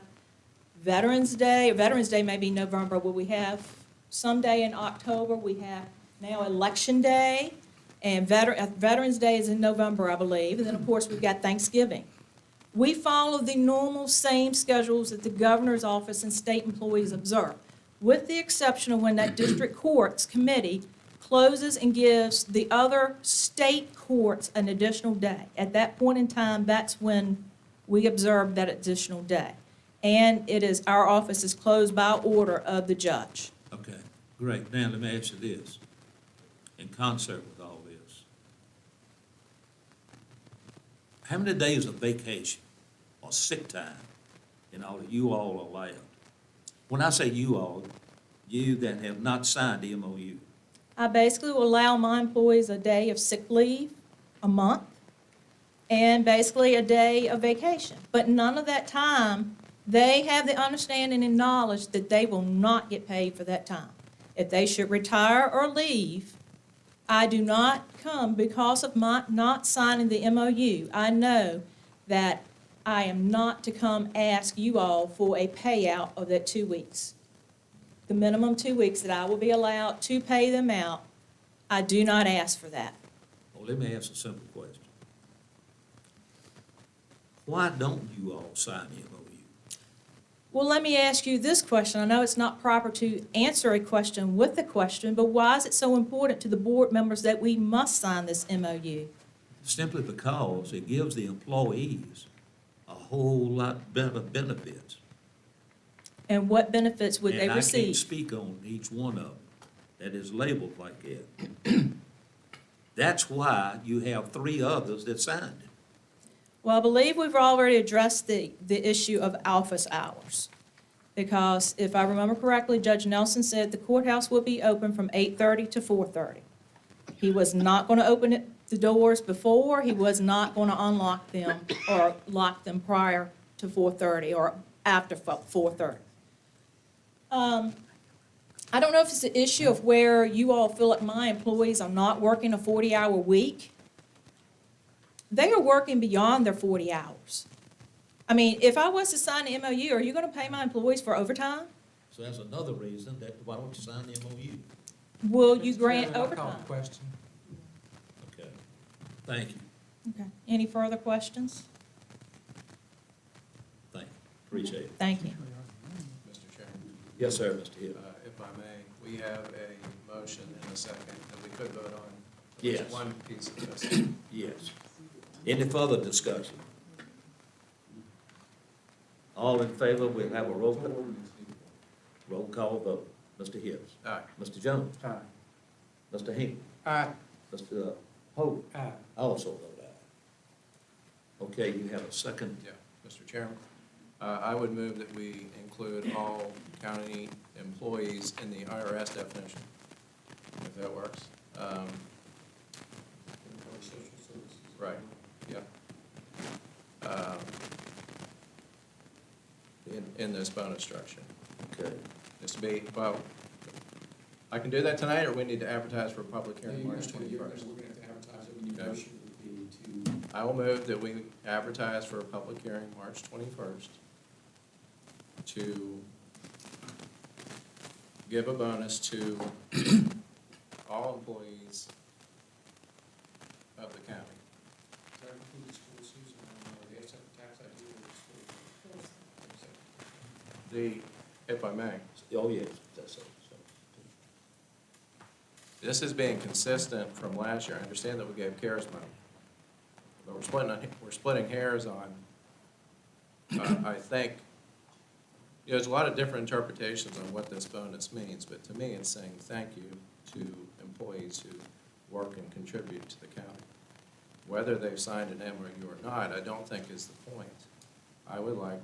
Veterans Day. Veterans Day may be November, but we have some day in October. We have now Election Day, and Veterans Day is in November, I believe. And then, of course, we've got Thanksgiving. We follow the normal same schedules that the governor's office and state employees observe, with the exception of when that district courts committee closes and gives the other state courts an additional day. At that point in time, that's when we observe that additional day. And it is, our office is closed by order of the judge. Okay, great. Now, let me ask you this. In concert with all this, how many days of vacation or sick time in all of you all allowed? When I say you all, you that have not signed the MOU. I basically will allow my employees a day of sick leave a month and basically a day of vacation. But none of that time, they have the understanding and knowledge that they will not get paid for that time. If they should retire or leave, I do not come because of my not signing the MOU. I know that I am not to come ask you all for a payout of that 2 weeks. The minimum 2 weeks that I will be allowed to pay them out, I do not ask for that. Well, let me ask a simple question. Why don't you all sign the MOU? Well, let me ask you this question. I know it's not proper to answer a question with a question, but why is it so important to the board members that we must sign this MOU? Simply because it gives the employees a whole lot better benefits. And what benefits would they And I receive? can't speak on each one of them that is labeled like that. That's why you have 3 others that signed it. Well, I believe we've already addressed the issue of office hours. Because if I remember correctly, Judge Nelson said the courthouse would be open from 8:30 to 4:30. He was not going to open the doors before. He was not going to unlock them or lock them prior to 4:30 or after 4:30. I don't know if it's an issue of where you all feel like my employees are not working a 40-hour week. They are working beyond their 40 hours. I mean, if I was to sign the MOU, are you going to pay my employees for overtime? So that's another reason that, why don't you sign the MOU? Will you Mr. grant Chairman, I'll call overtime? the question. Okay, thank you, Okay. Any further questions? thank you, appreciate it. Thank you. Mr. Chairman, Yes, sir, Mr. Hill. if I may, we have a motion and a second that we could vote on. Yes. Just one piece of this. Yes. Any further discussion? All in favor, we'll have a roll call. Roll call vote. Mr. Hill. Aye. Mr. Jones. Aye. Mr. Hinkle. Aye. Mr. Holt. Aye. I also vote aye. Okay, you have a second. Yeah, Mr. Chairman, I would move that we include all county employees in the IRS definition, if that works. Right, yeah. In this bonus structure. Okay. Just to be, well, I can do that tonight, or we need to advertise for a public hearing March 21st? I will move that we advertise for a public hearing March 21st to give a bonus to all employees of the county. If I may, Oh, yes, that's so. this is being consistent from last year. I understand that we gave CARES money, but we're splitting hairs on, I think, Yeah, there's a lot of different interpretations on what this bonus means, but to me, it's saying thank you to employees who work and contribute to the county. Whether they've signed an MOU or not, I don't think is the point. I would like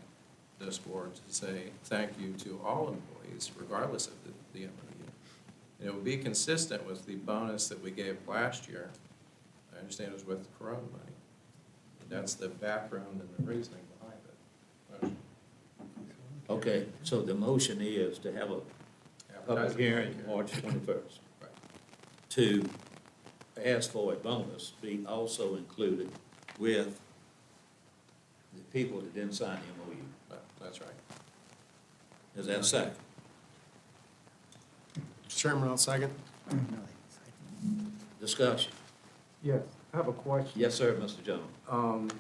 this board to say thank you to all employees, regardless of the MOU. And it would be consistent with the bonus that we gave last year. I understand it was with Corona money. That's the background and the reasoning behind it. Okay, so the motion is to have a public hearing March 21st. Right. To ask for a bonus be also included with the people that didn't sign the MOU. That's right. Is that a second? Mr. Chairman, I'll second. Discussion. Yes, I have a question. Yes, sir, Mr. Jones.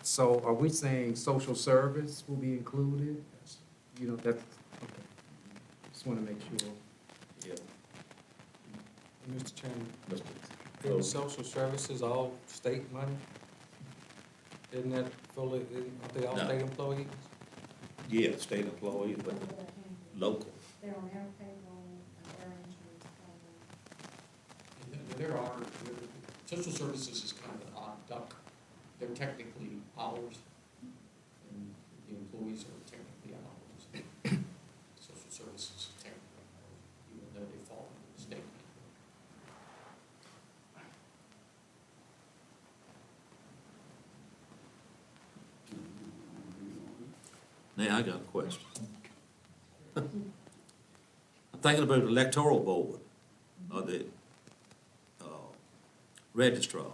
So are we saying social service will be included? Yes. You know, that's, okay. Just want to make sure. Yeah. Mr. Chairman, Mr. isn't social services all state money? Isn't that fully, aren't they all No. state employees? Yeah, state employees, but local. They're on our payroll, our insurance payroll. There are, social services is kind of an odd duck. They're technically ours, and the employees are technically ours. Social services is technically ours, even though they fall under the state. Now, I got a question. I'm thinking about the electoral board, or the registrar.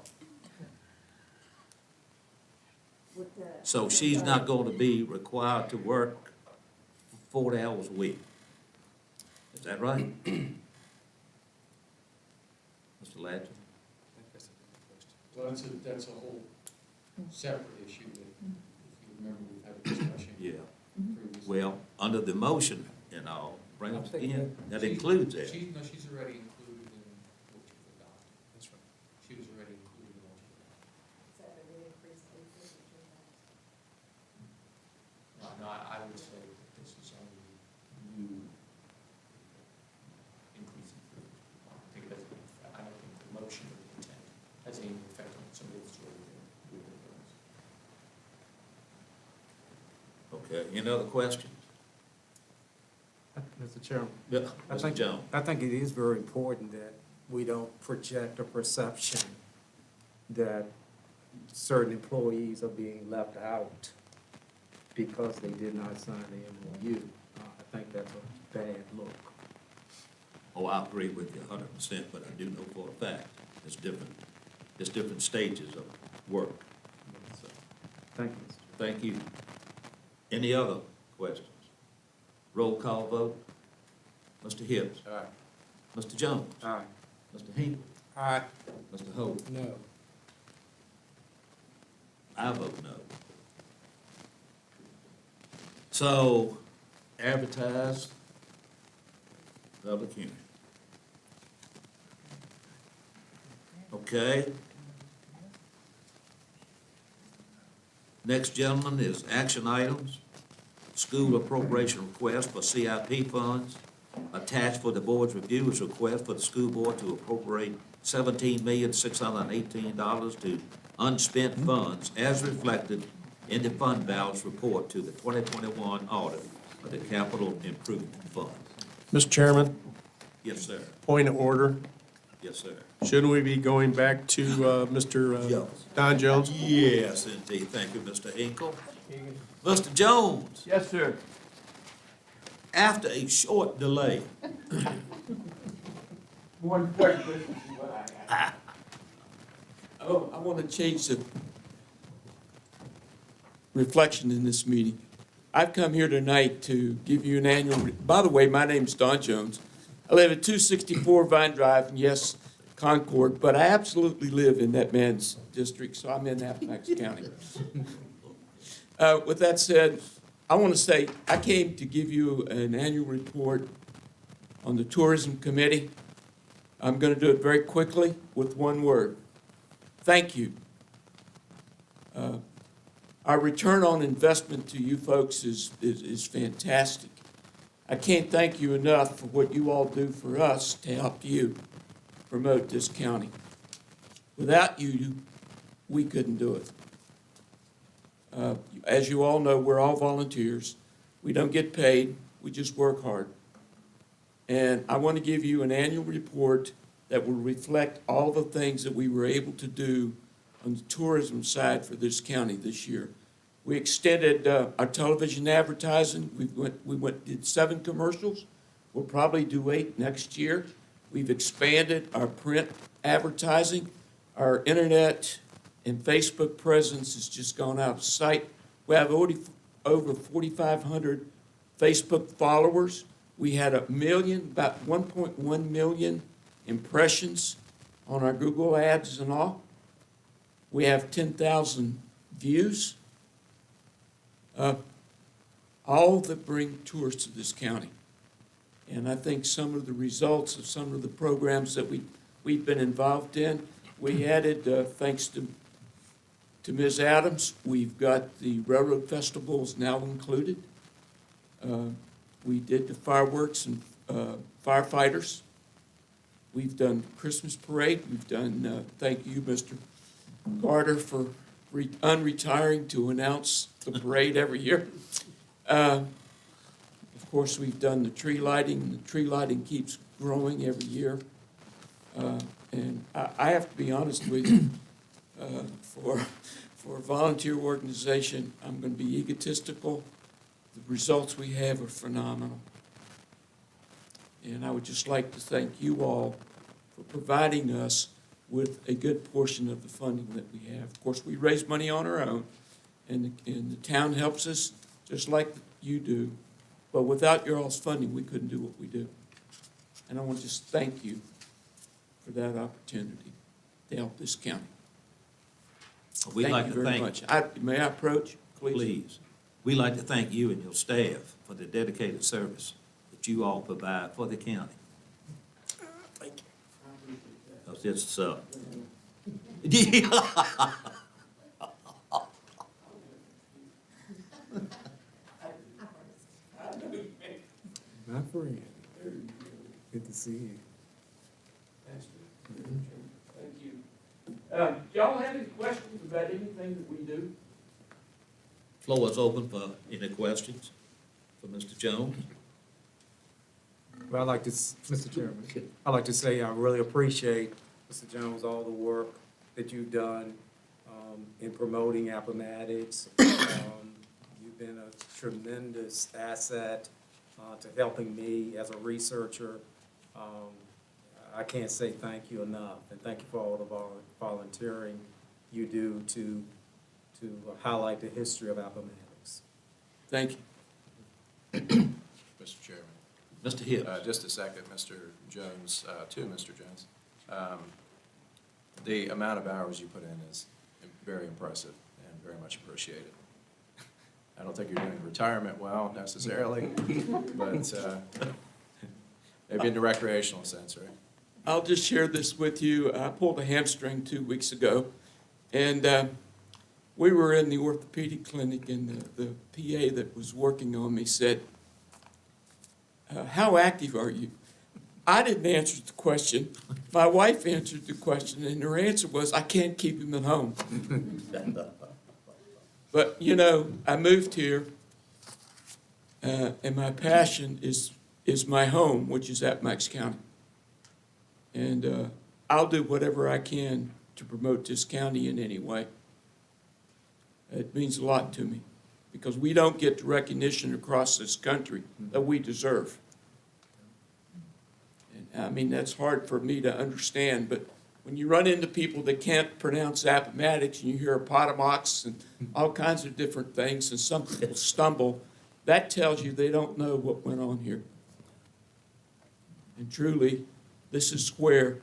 So she's not going to be required to work 40 hours a week. Is that right? Mr. Latcher? Well, that's a whole separate issue that, if you remember, we've had a discussion. Yeah. Previously. Well, under the motion and all, bring I it think in, that She's- includes that. She's already included in what you've adopted. That's right. She was already included in what you've adopted. So that we increase the signature No, I would say that this is only new increasing for, I think it doesn't, I don't think the motion or the intent has any effect on somebody that's already there. Okay, any other questions? Mr. Chairman. Yeah, I Mr. think- Jones? I think it is very important that we don't project a perception that certain employees are being left out because they did not sign the MOU. I think that's a bad look. Oh, I agree with you 100%, but I do know for a fact, it's different stages of work. So, Thank you, Mr. Chairman. thank you. Any other questions? Roll call vote. Mr. Hibbs. All right. Mr. Jones. Aye. Mr. Hinkle. Aye. Mr. Holt. No. I vote no. So, advertise public hearing. Okay. Next, gentlemen, is action items. School appropriation request for CIP funds. Attached for the board's review is request for the school board to appropriate $17,618 to unspent funds as reflected in the fund balance report to the 2021 audit of the capital improvement fund. Mr. Chairman, Yes, sir. point of order. Yes, sir. Shouldn't we be going back to Mr. Jones. Don Jones? Yes, indeed. Thank you, Mr. Hinkle. Mr. Jones, Yes, sir. after a short delay, One question is what I got. I want to change the reflection in this meeting. I've come here tonight to give you an annual, by the way, my name's Don Jones. I live at 264 Vine Drive, and yes, Concord, but I absolutely live in that man's district, so I'm in Appomattox County. With that said, I want to say, I came to give you an annual report on the Tourism Committee. I'm going to do it very quickly with one word. Thank you. Our return on investment to you folks is fantastic. I can't thank you enough for what you all do for us to help you promote this county. Without you, we couldn't do it. As you all know, we're all volunteers. We don't get paid, we just work hard. And I want to give you an annual report that will reflect all the things that we were able to do on the tourism side for this county this year. We extended our television advertising. Did 7 commercials. We'll probably do 8 next year. We've expanded our print advertising. Our internet and Facebook presence has just gone out of sight. We have over 4,500 Facebook followers. We had about 1.1 million impressions on our Google ads and all. We have 10,000 views. All that bring tourists to this county. And I think some of the results of some of the programs that we've been involved in, we added, thanks to Ms. Adams, we've got the Railroad Festivals now included. We did the fireworks and firefighters. We've done Christmas parade. We've done, thank you, Mr. Carter, for unretiring to announce the parade every year. Of course, we've done the tree lighting. The tree lighting keeps growing every year. And I have to be honest with you, for a volunteer organization, I'm going to be egotistical. The results we have are phenomenal. And I would just like to thank you all for providing us with a good portion of the funding that we have. Of course, we raise money on our own, and the town helps us just like you do. But without your all's funding, we couldn't do what we do. And I want to just thank you for that opportunity to help this county. We'd like Thank to you very much. May I approach, please? Please. We'd like to thank you and your staff for the dedicated service that you all provide for the county. Thank you. That's just, My friend. Good to see you. Thank you. Y'all have any questions about anything that we do? Floor is open for any questions for Mr. Jones. Well, Mr. Chairman, I'd like to say I really appreciate, Mr. Jones, all the work that you've done in promoting Appomattox. You've been a tremendous asset to helping me as a researcher. I can't say thank you enough, and thank you for all the volunteering you do to highlight the history of Appomattox. Thank you. Mr. Chairman. Mr. Hibbs. Just a second, Mr. Jones, to Mr. Jones. The amount of hours you put in is very impressive and very much appreciated. I don't think you're doing retirement well necessarily, but maybe in the recreational sense, right? I'll just share this with you. I pulled a hamstring 2 weeks ago, and we were in the orthopedic clinic, and the PA that was working on me said, how active are you? I didn't answer the question. My wife answered the question, and her answer was, I can't keep him at home. But, you know, I moved here, and my passion is my home, which is Appomattox County. And I'll do whatever I can to promote this county in any way. It means a lot to me, because we don't get the recognition across this country that we deserve. And I mean, that's hard for me to understand, but when you run into people that can't pronounce Appomattox, and you hear Appomattox and all kinds of different things, and some people stumble, that tells you they don't know what went on here. And truly, this is where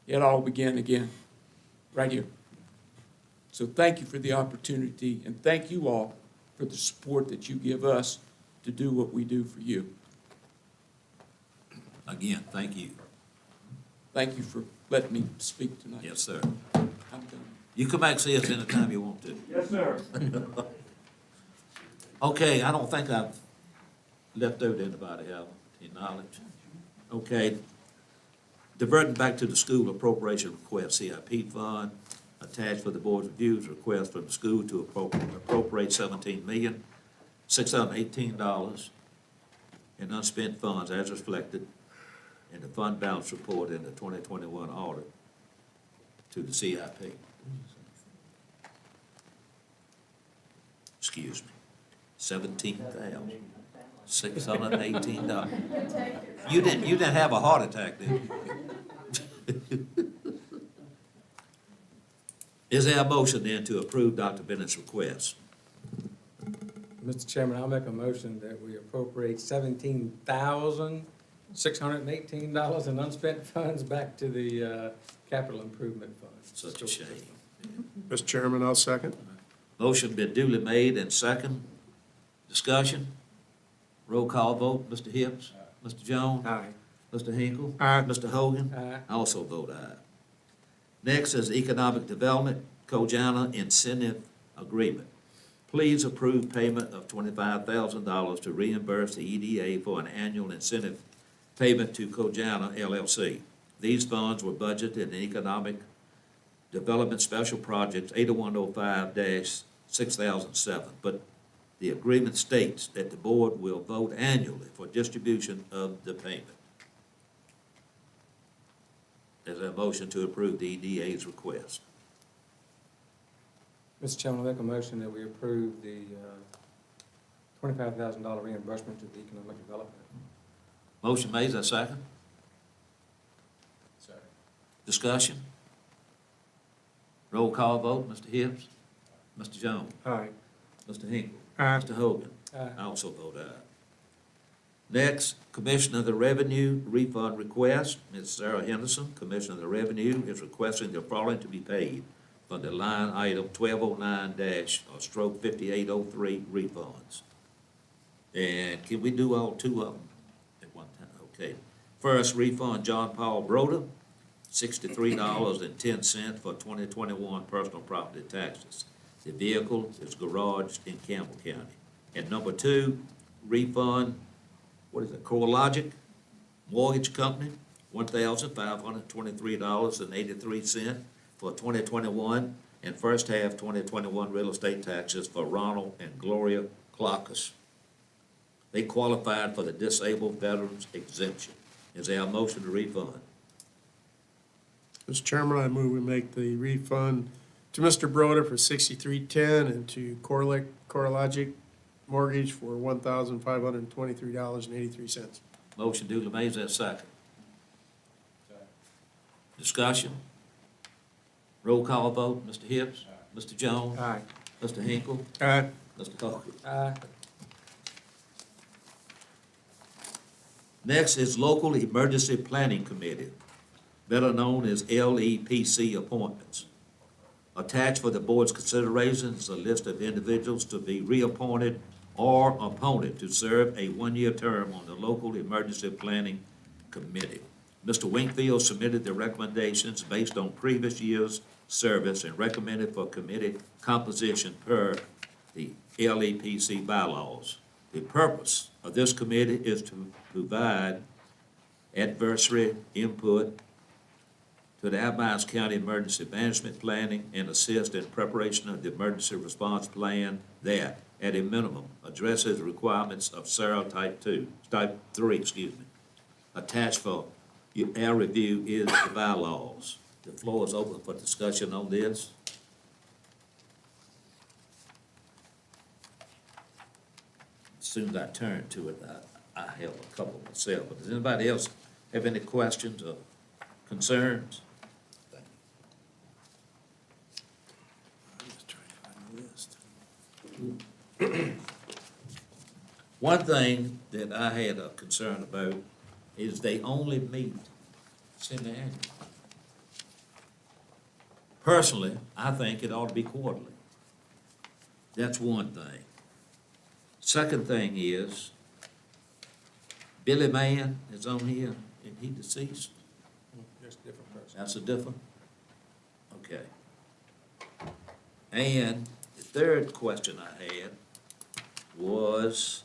it all began again, right here. So thank you for the opportunity, and thank you all for the support that you give us to do what we do for you. Again, thank you. Thank you for letting me speak tonight. Yes, sir. I'm done. You come back and see us anytime you want to. Yes, sir. Okay, I don't think I've left out, anybody have any knowledge? Okay. Diverting back to the school appropriation request, CIP fund, attached for the board's reviews, request from the school to appropriate $17,618 in unspent funds as reflected in the fund balance report in the 2021 audit to the CIP. Excuse me, $17,618. You didn't have a heart attack, did you? Is there a motion then to approve Dr. Bennett's request? Mr. Chairman, I'll make a motion that we appropriate $17,618 in unspent funds back to the capital improvement fund. Such a shame. Mr. Chairman, I'll second. Motion been duly made and second. Discussion? Roll call vote. Mr. Hips? Mr. Jones? Aye. Mr. Hinkle? Aye. Mr. Hogan? Aye. I also vote aye. Next is Economic Development Kojana Incentive Agreement. Please approve payment of $25,000 to reimburse the EDA for an annual incentive payment to Kojana LLC. These funds were budgeted in Economic Development Special Projects 8105-6007, but the agreement states that the board will vote annually for distribution of the payment. Is there a motion to approve the EDA's request? Mr. Chairman, I'll make a motion that we approve the $25,000 reimbursement to the Economic Development. Motion made, is there a second? Second. Discussion? Roll call vote, Mr. Hibbs? Mr. Jones? Aye. Mr. Hinkle? Aye. Mr. Hogan? Aye. I also vote aye. Next, Commissioner of the Revenue refund request, Ms. Sarah Henderson, Commissioner of the Revenue, is requesting the following to be paid from the line item 1209-5803 refunds. And can we do all two of them at one time? Okay. First, refund John Paul Broder, $63.10 for 2021 personal property taxes. The vehicle is garaged in Campbell County. And number two, refund, CoreLogic Mortgage Company, $1,523.83 for 2021 and first half 2021 real estate taxes for Ronald and Gloria Clockus. They qualified for the disabled veterans exemption. Is there a motion to refund? Mr. Chairman, I move we make the refund to Mr. Broder for $63.10 and to CoreLogic Mortgage for $1,523.83. Motion duly made, is there a second? Discussion? Roll call vote, Mr. Hibbs? Mr. Jones? Aye. Mr. Hinkle? Aye. Mr. Hogan? Aye. Next is Local Emergency Planning Committee, better known as LEPC appointments. Attached for the board's consideration is a list of individuals to be reappointed or appointed to serve a one-year term on the Local Emergency Planning Committee. Mr. Wingfield submitted the recommendations based on previous year's service and recommended for committee composition per the LEPC bylaws. The purpose of this committee is to provide advisory input to the Appomattox County Emergency Management Planning and assist in preparation of the emergency response plan that, at a minimum, addresses the requirements of Type 3, Attached for our review is the bylaws. The floor is open for discussion on this. As soon as I turn to it, I have a couple myself, but does anybody else have any questions or concerns? One thing that I had a concern about is they only meet semi-annually. Personally, I think it ought to be quarterly. That's one thing. Second thing is, Billy Mann is on here, and he deceased. That's a different person. That's a different? Okay. And the third question I had was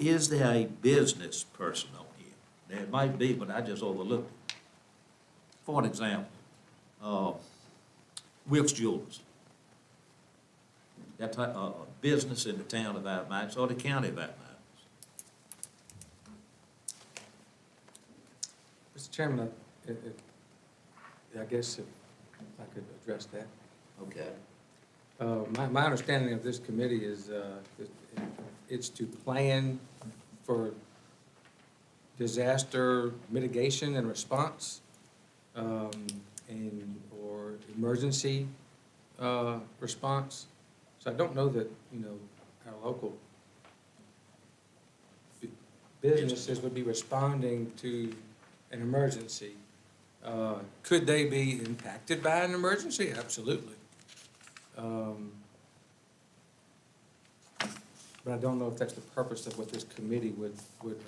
is there a business person on here? There might be, but I just overlooked it. For an example, Wilkes Jewelers. That type of business in the town of Appomattox or the county of Appomattox. Mr. Chairman, I guess if I could address that. Okay. My understanding of this committee is it's to plan for disaster mitigation and response, or emergency response. So I don't know that, our local businesses would be responding to an emergency. Could they be impacted by an emergency? Absolutely. But I don't know if that's the purpose of what this committee would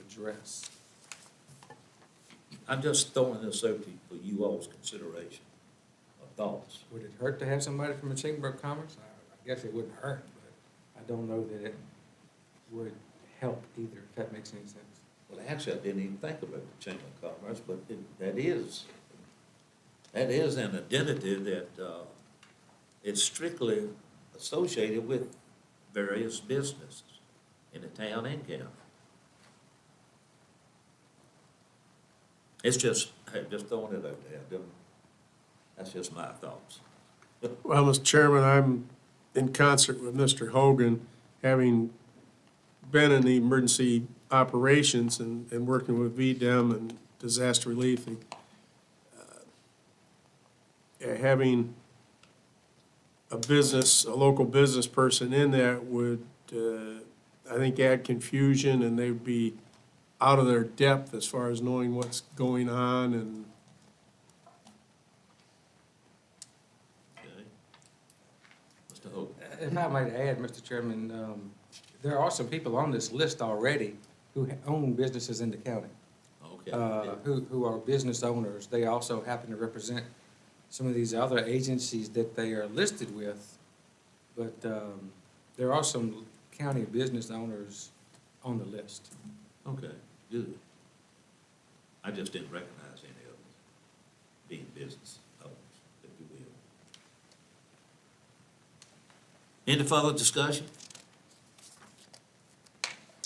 address. I'm just throwing this out for you all's consideration or thoughts. Would it hurt to have somebody from the Chamber of Commerce? I guess it wouldn't hurt, but I don't know that it would help either, if that makes any sense. Well, actually, I didn't even think about the Chamber of Commerce, but that is an identity that is strictly associated with various businesses in the town and county. It's just throwing it out there. That's just my thoughts. Well, Mr. Chairman, I'm in concert with Mr. Hogan, having been in the emergency operations and working with VDEM and disaster relief. And, having a local business person in that would, I think, add confusion, and they'd be out of their depth as far as knowing what's going on. And Okay. Mr. Hogan. If I might add, Mr. Chairman, there are some people on this list already who own businesses in the county. Okay. Who are business owners. They also happen to represent some of these other agencies that they are listed with. But there are some county business owners on the list. Okay, good. I just didn't recognize any of them being business owners, if you will. Any further discussion?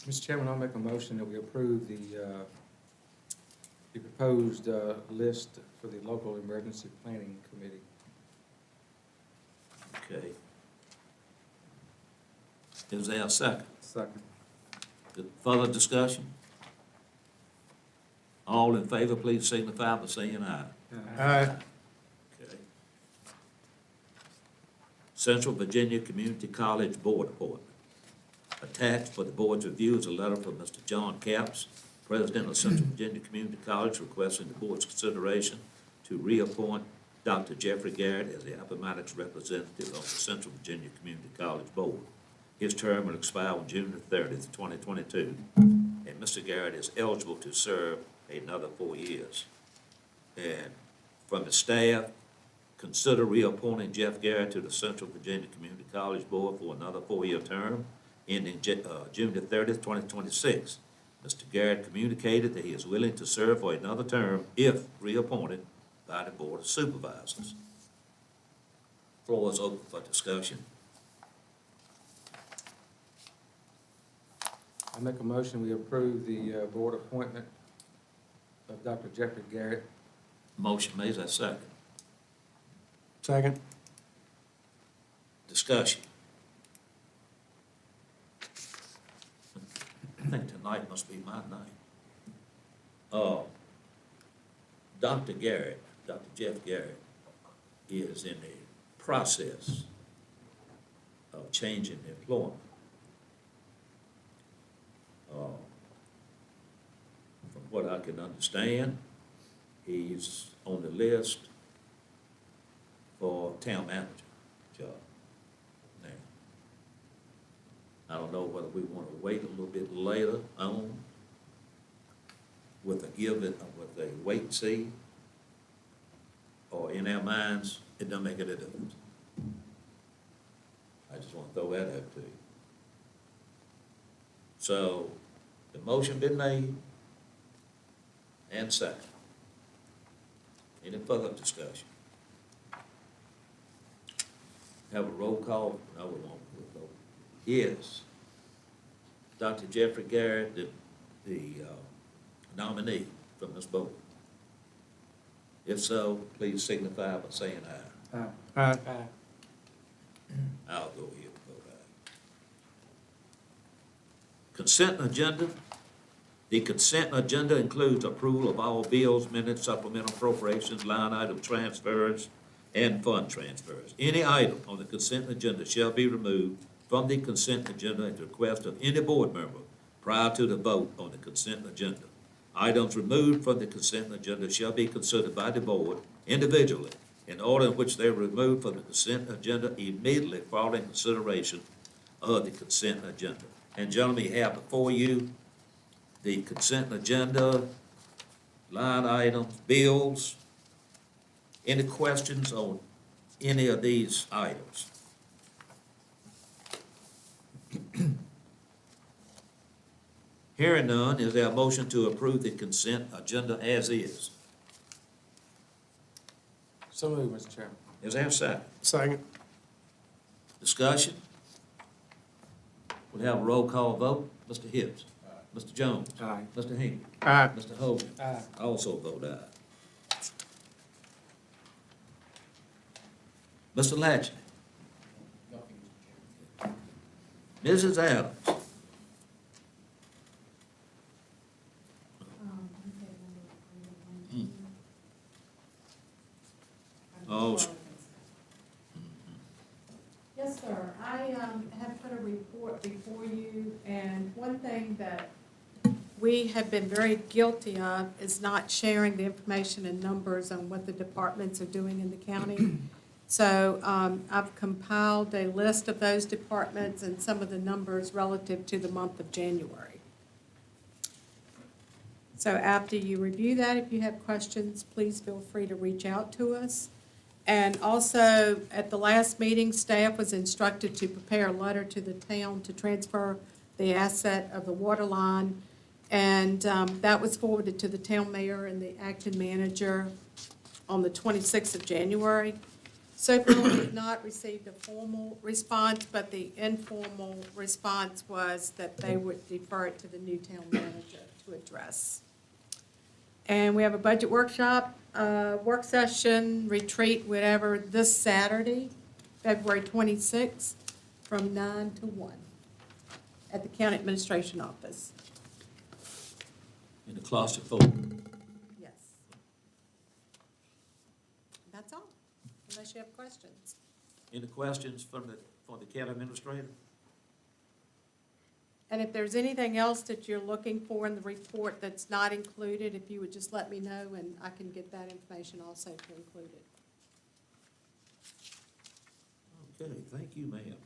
Mr. Chairman, I'll make a motion that we approve the proposed list for the local emergency planning committee. Okay. Is there a second? Second. Further discussion? All in favor, please signify by saying aye. Aye. Okay. Central Virginia Community College Board appointment. Attached for the board's review is a letter from Mr. John Capps, President of Central Virginia Community College, requesting the board's consideration to reappoint Dr. Jeffrey Garrett as the Appomattox representative of the Central Virginia Community College Board. His term will expire on June the 30th, 2022, and Mr. Garrett is eligible to serve another 4 years. And from the staff, consider reappointing Jeff Garrett to the Central Virginia Community College Board for another 4-year term ending June the 30th, 2026. Mr. Garrett communicated that he is willing to serve for another term if reappointed by the Board of Supervisors. Floor is open for discussion. I make a motion, we approve the board appointment of Dr. Jeffrey Garrett. Motion made, is that second? Second. Discussion. I think tonight must be my night. Dr. Garrett, Dr. Jeff Garrett, is in the process of changing employment. From what I can understand, he's on the list for town manager job now. I don't know whether we want to wait a little bit later on with a wait and see, or in our minds, it doesn't make any difference. I just want to throw that out to you. So, The motion been made and second. Any further discussion? Have a roll call? No, we won't. We'll vote. Yes. Dr. Jeffrey Garrett, the nominee from this board? If so, please signify by saying aye. Aye. I'll go ahead and vote aye. Consent agenda. The consent agenda includes approval of all bills, minutes, supplemental appropriations, line item transfers, and fund transfers. Any item on the consent agenda shall be removed from the consent agenda at the request of any board member prior to the vote on the consent agenda. Items removed from the consent agenda shall be considered by the board individually in order in which they are removed from the consent agenda immediately following consideration of the consent agenda. And gentlemen, you have before you the consent agenda, line items, bills. Any questions on any of these items? Hearing none, is there a motion to approve the consent agenda as is? So moved, Mr. Chairman. Is there a second? Second. Discussion? We'll have a roll call vote. Mr. Hibbs. Mr. Jones. Aye. Mr. Hinkle. Aye. Mr. Hogan. Aye. I also vote aye. Mr. Latchney. Nothing, Mr. Chairman. Mrs. Adams. Oh, Yes, sir. I have put a report before you, and one thing that we have been very guilty of is not sharing the information and numbers on what the departments are doing in the county. So I've compiled a list of those departments and some of the numbers relative to the month of January. So after you review that, if you have questions, please feel free to reach out to us. And also, at the last meeting, staff was instructed to prepare a letter to the town to transfer the asset of the water line. And that was forwarded to the town mayor and the acting manager on the 26th of January. So far, we have not received a formal response, but the informal response was that they would defer it to the new town manager to address. And we have a budget workshop, work session, retreat, whatever, this Saturday, February 26th, from 9 to 1 at the county administration office. in the closet for Yes. That's all, unless you have questions. any questions for the county administrator? And if there's anything else that you're looking for in the report that's not included, if you would just let me know, and I can get that information also to include it. Okay, thank you, ma'am.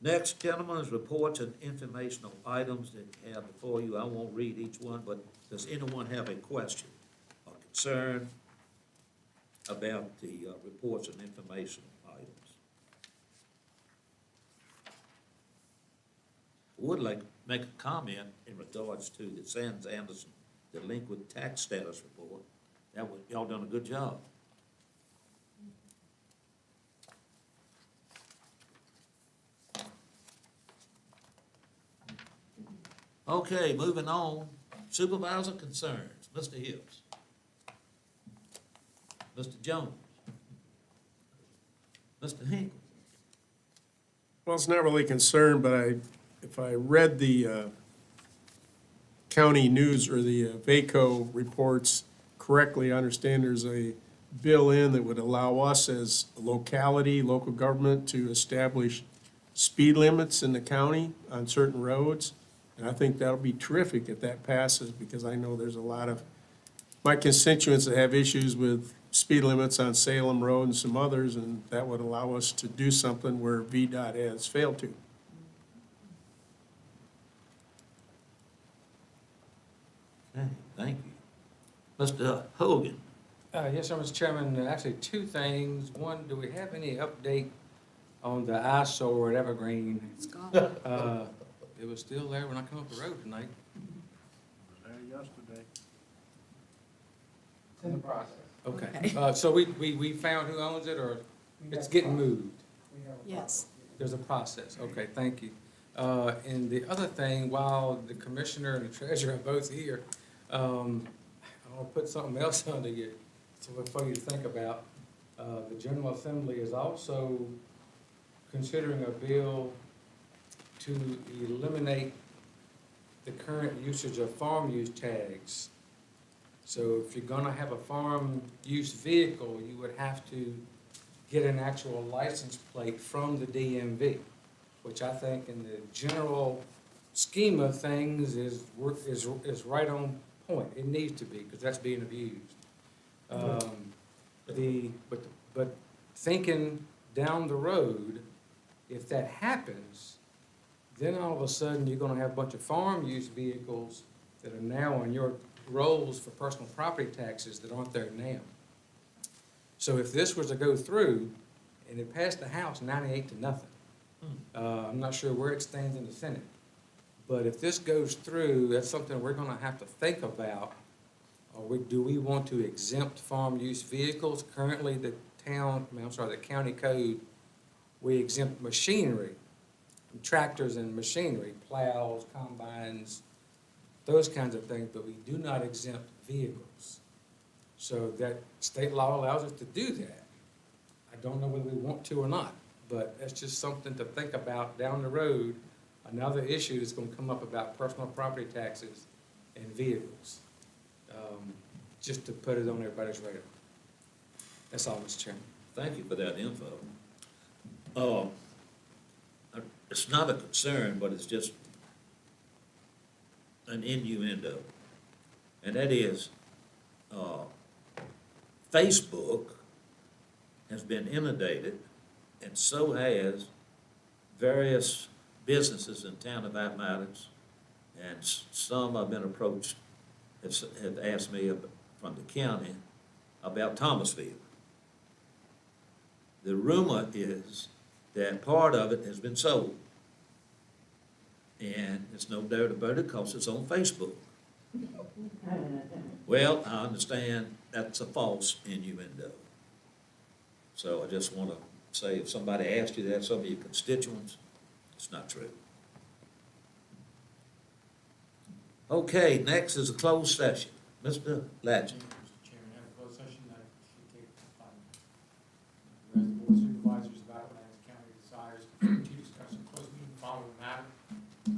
Next, gentlemen, is reports and informational items that you have before you. I won't read each one, but does anyone have a question or concern about the reports and information items? I would like to make a comment in regards to the Sands Anderson delinquent tax status report. Y'all done a good job. Okay, moving on. Supervisor concerns, Mr. Hibbs. Mr. Jones. Mr. Hinkle. Well, it's not really a concern, but if I read the county news or the VACO reports correctly, I understand there's a bill in that would allow us as a locality, local government, to establish speed limits in the county on certain roads. And I think that'll be terrific if that passes, because I know there's a lot of my constituents that have issues with speed limits on Salem Road and some others, and that would allow us to do something where VDOT has failed to. Okay, thank you. Mr. Hogan. Yes, sir, Mr. Chairman. Actually, two things. One, do we have any update on the eyesore at Evergreen? It's gone. It was still there when I come up the road tonight. Was there yesterday. It's in the process. Okay, Okay. so we found who owns it, or it's getting moved? Yes. There's a process, okay, thank you. And the other thing, while the commissioner and the treasurer are both here, I'll put something else under you, for you to think about. The General Assembly is also considering a bill to eliminate the current usage of farm use tags. So if you're gonna have a farm use vehicle, you would have to get an actual license plate from the DMV, which I think in the general scheme of things is right on point. It needs to be, because that's being abused. But thinking down the road, if that happens, then all of a sudden you're gonna have a bunch of farm use vehicles that are now on your rolls for personal property taxes that aren't there now. So if this was to go through, and it passed the House 98-0, I'm not sure where it stands in the Senate, but if this goes through, that's something we're gonna have to think about. Do we want to exempt farm use vehicles? Currently, the county code, we exempt machinery, tractors and machinery, plows, combines, those kinds of things, but we do not exempt vehicles. So that state law allows us to do that. I don't know whether we want to or not, but that's just something to think about down the road. Another issue that's gonna come up about personal property taxes and vehicles. Just to put it on everybody's radar. That's all, Mr. Chairman. Thank you for that info. It's not a concern, but it's just an innuendo. And that is, Facebook has been inundated, and so has various businesses in town of Appomattox, and some have been approached, have asked me from the county about Thomasville. The rumor is that part of it has been sold. And it's no doubt about it because it's on Facebook. Well, I understand that's a false innuendo. So I just want to say, if somebody asked you that, some of your constituents, it's not true. Okay, next is a closed session. Mr. Latchin. Mr. Chairman, I have a closed session that should take 5 minutes. Whereas the Board of Supervisors of Appomattox County desires to discuss in closed meeting following matter,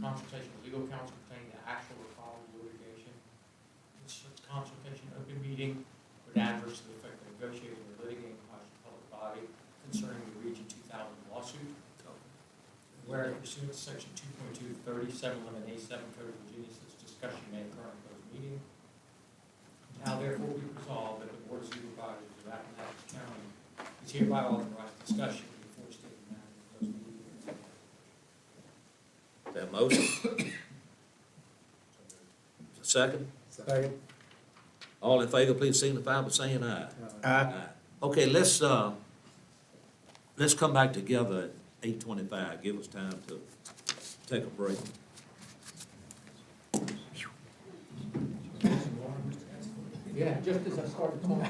consultation with legal counsel pertaining to actual or following litigation. This consultation open meeting would adversely affect the negotiating or litigating posture of the public body concerning the Region 2000 lawsuit. Where pursuant to section 2.237, limit A7 Code of Virginia, such discussion may occur in closed meeting. Now therefore be resolved that the Board of Supervisors of Appomattox County is hereby authorized discussion before stated matter in closed meeting. That motion? Second? Second. All in favor, please signify by saying aye. Aye. Okay, let's come back together at 8:25. Give us time to take a break. Yeah, just as I started talking.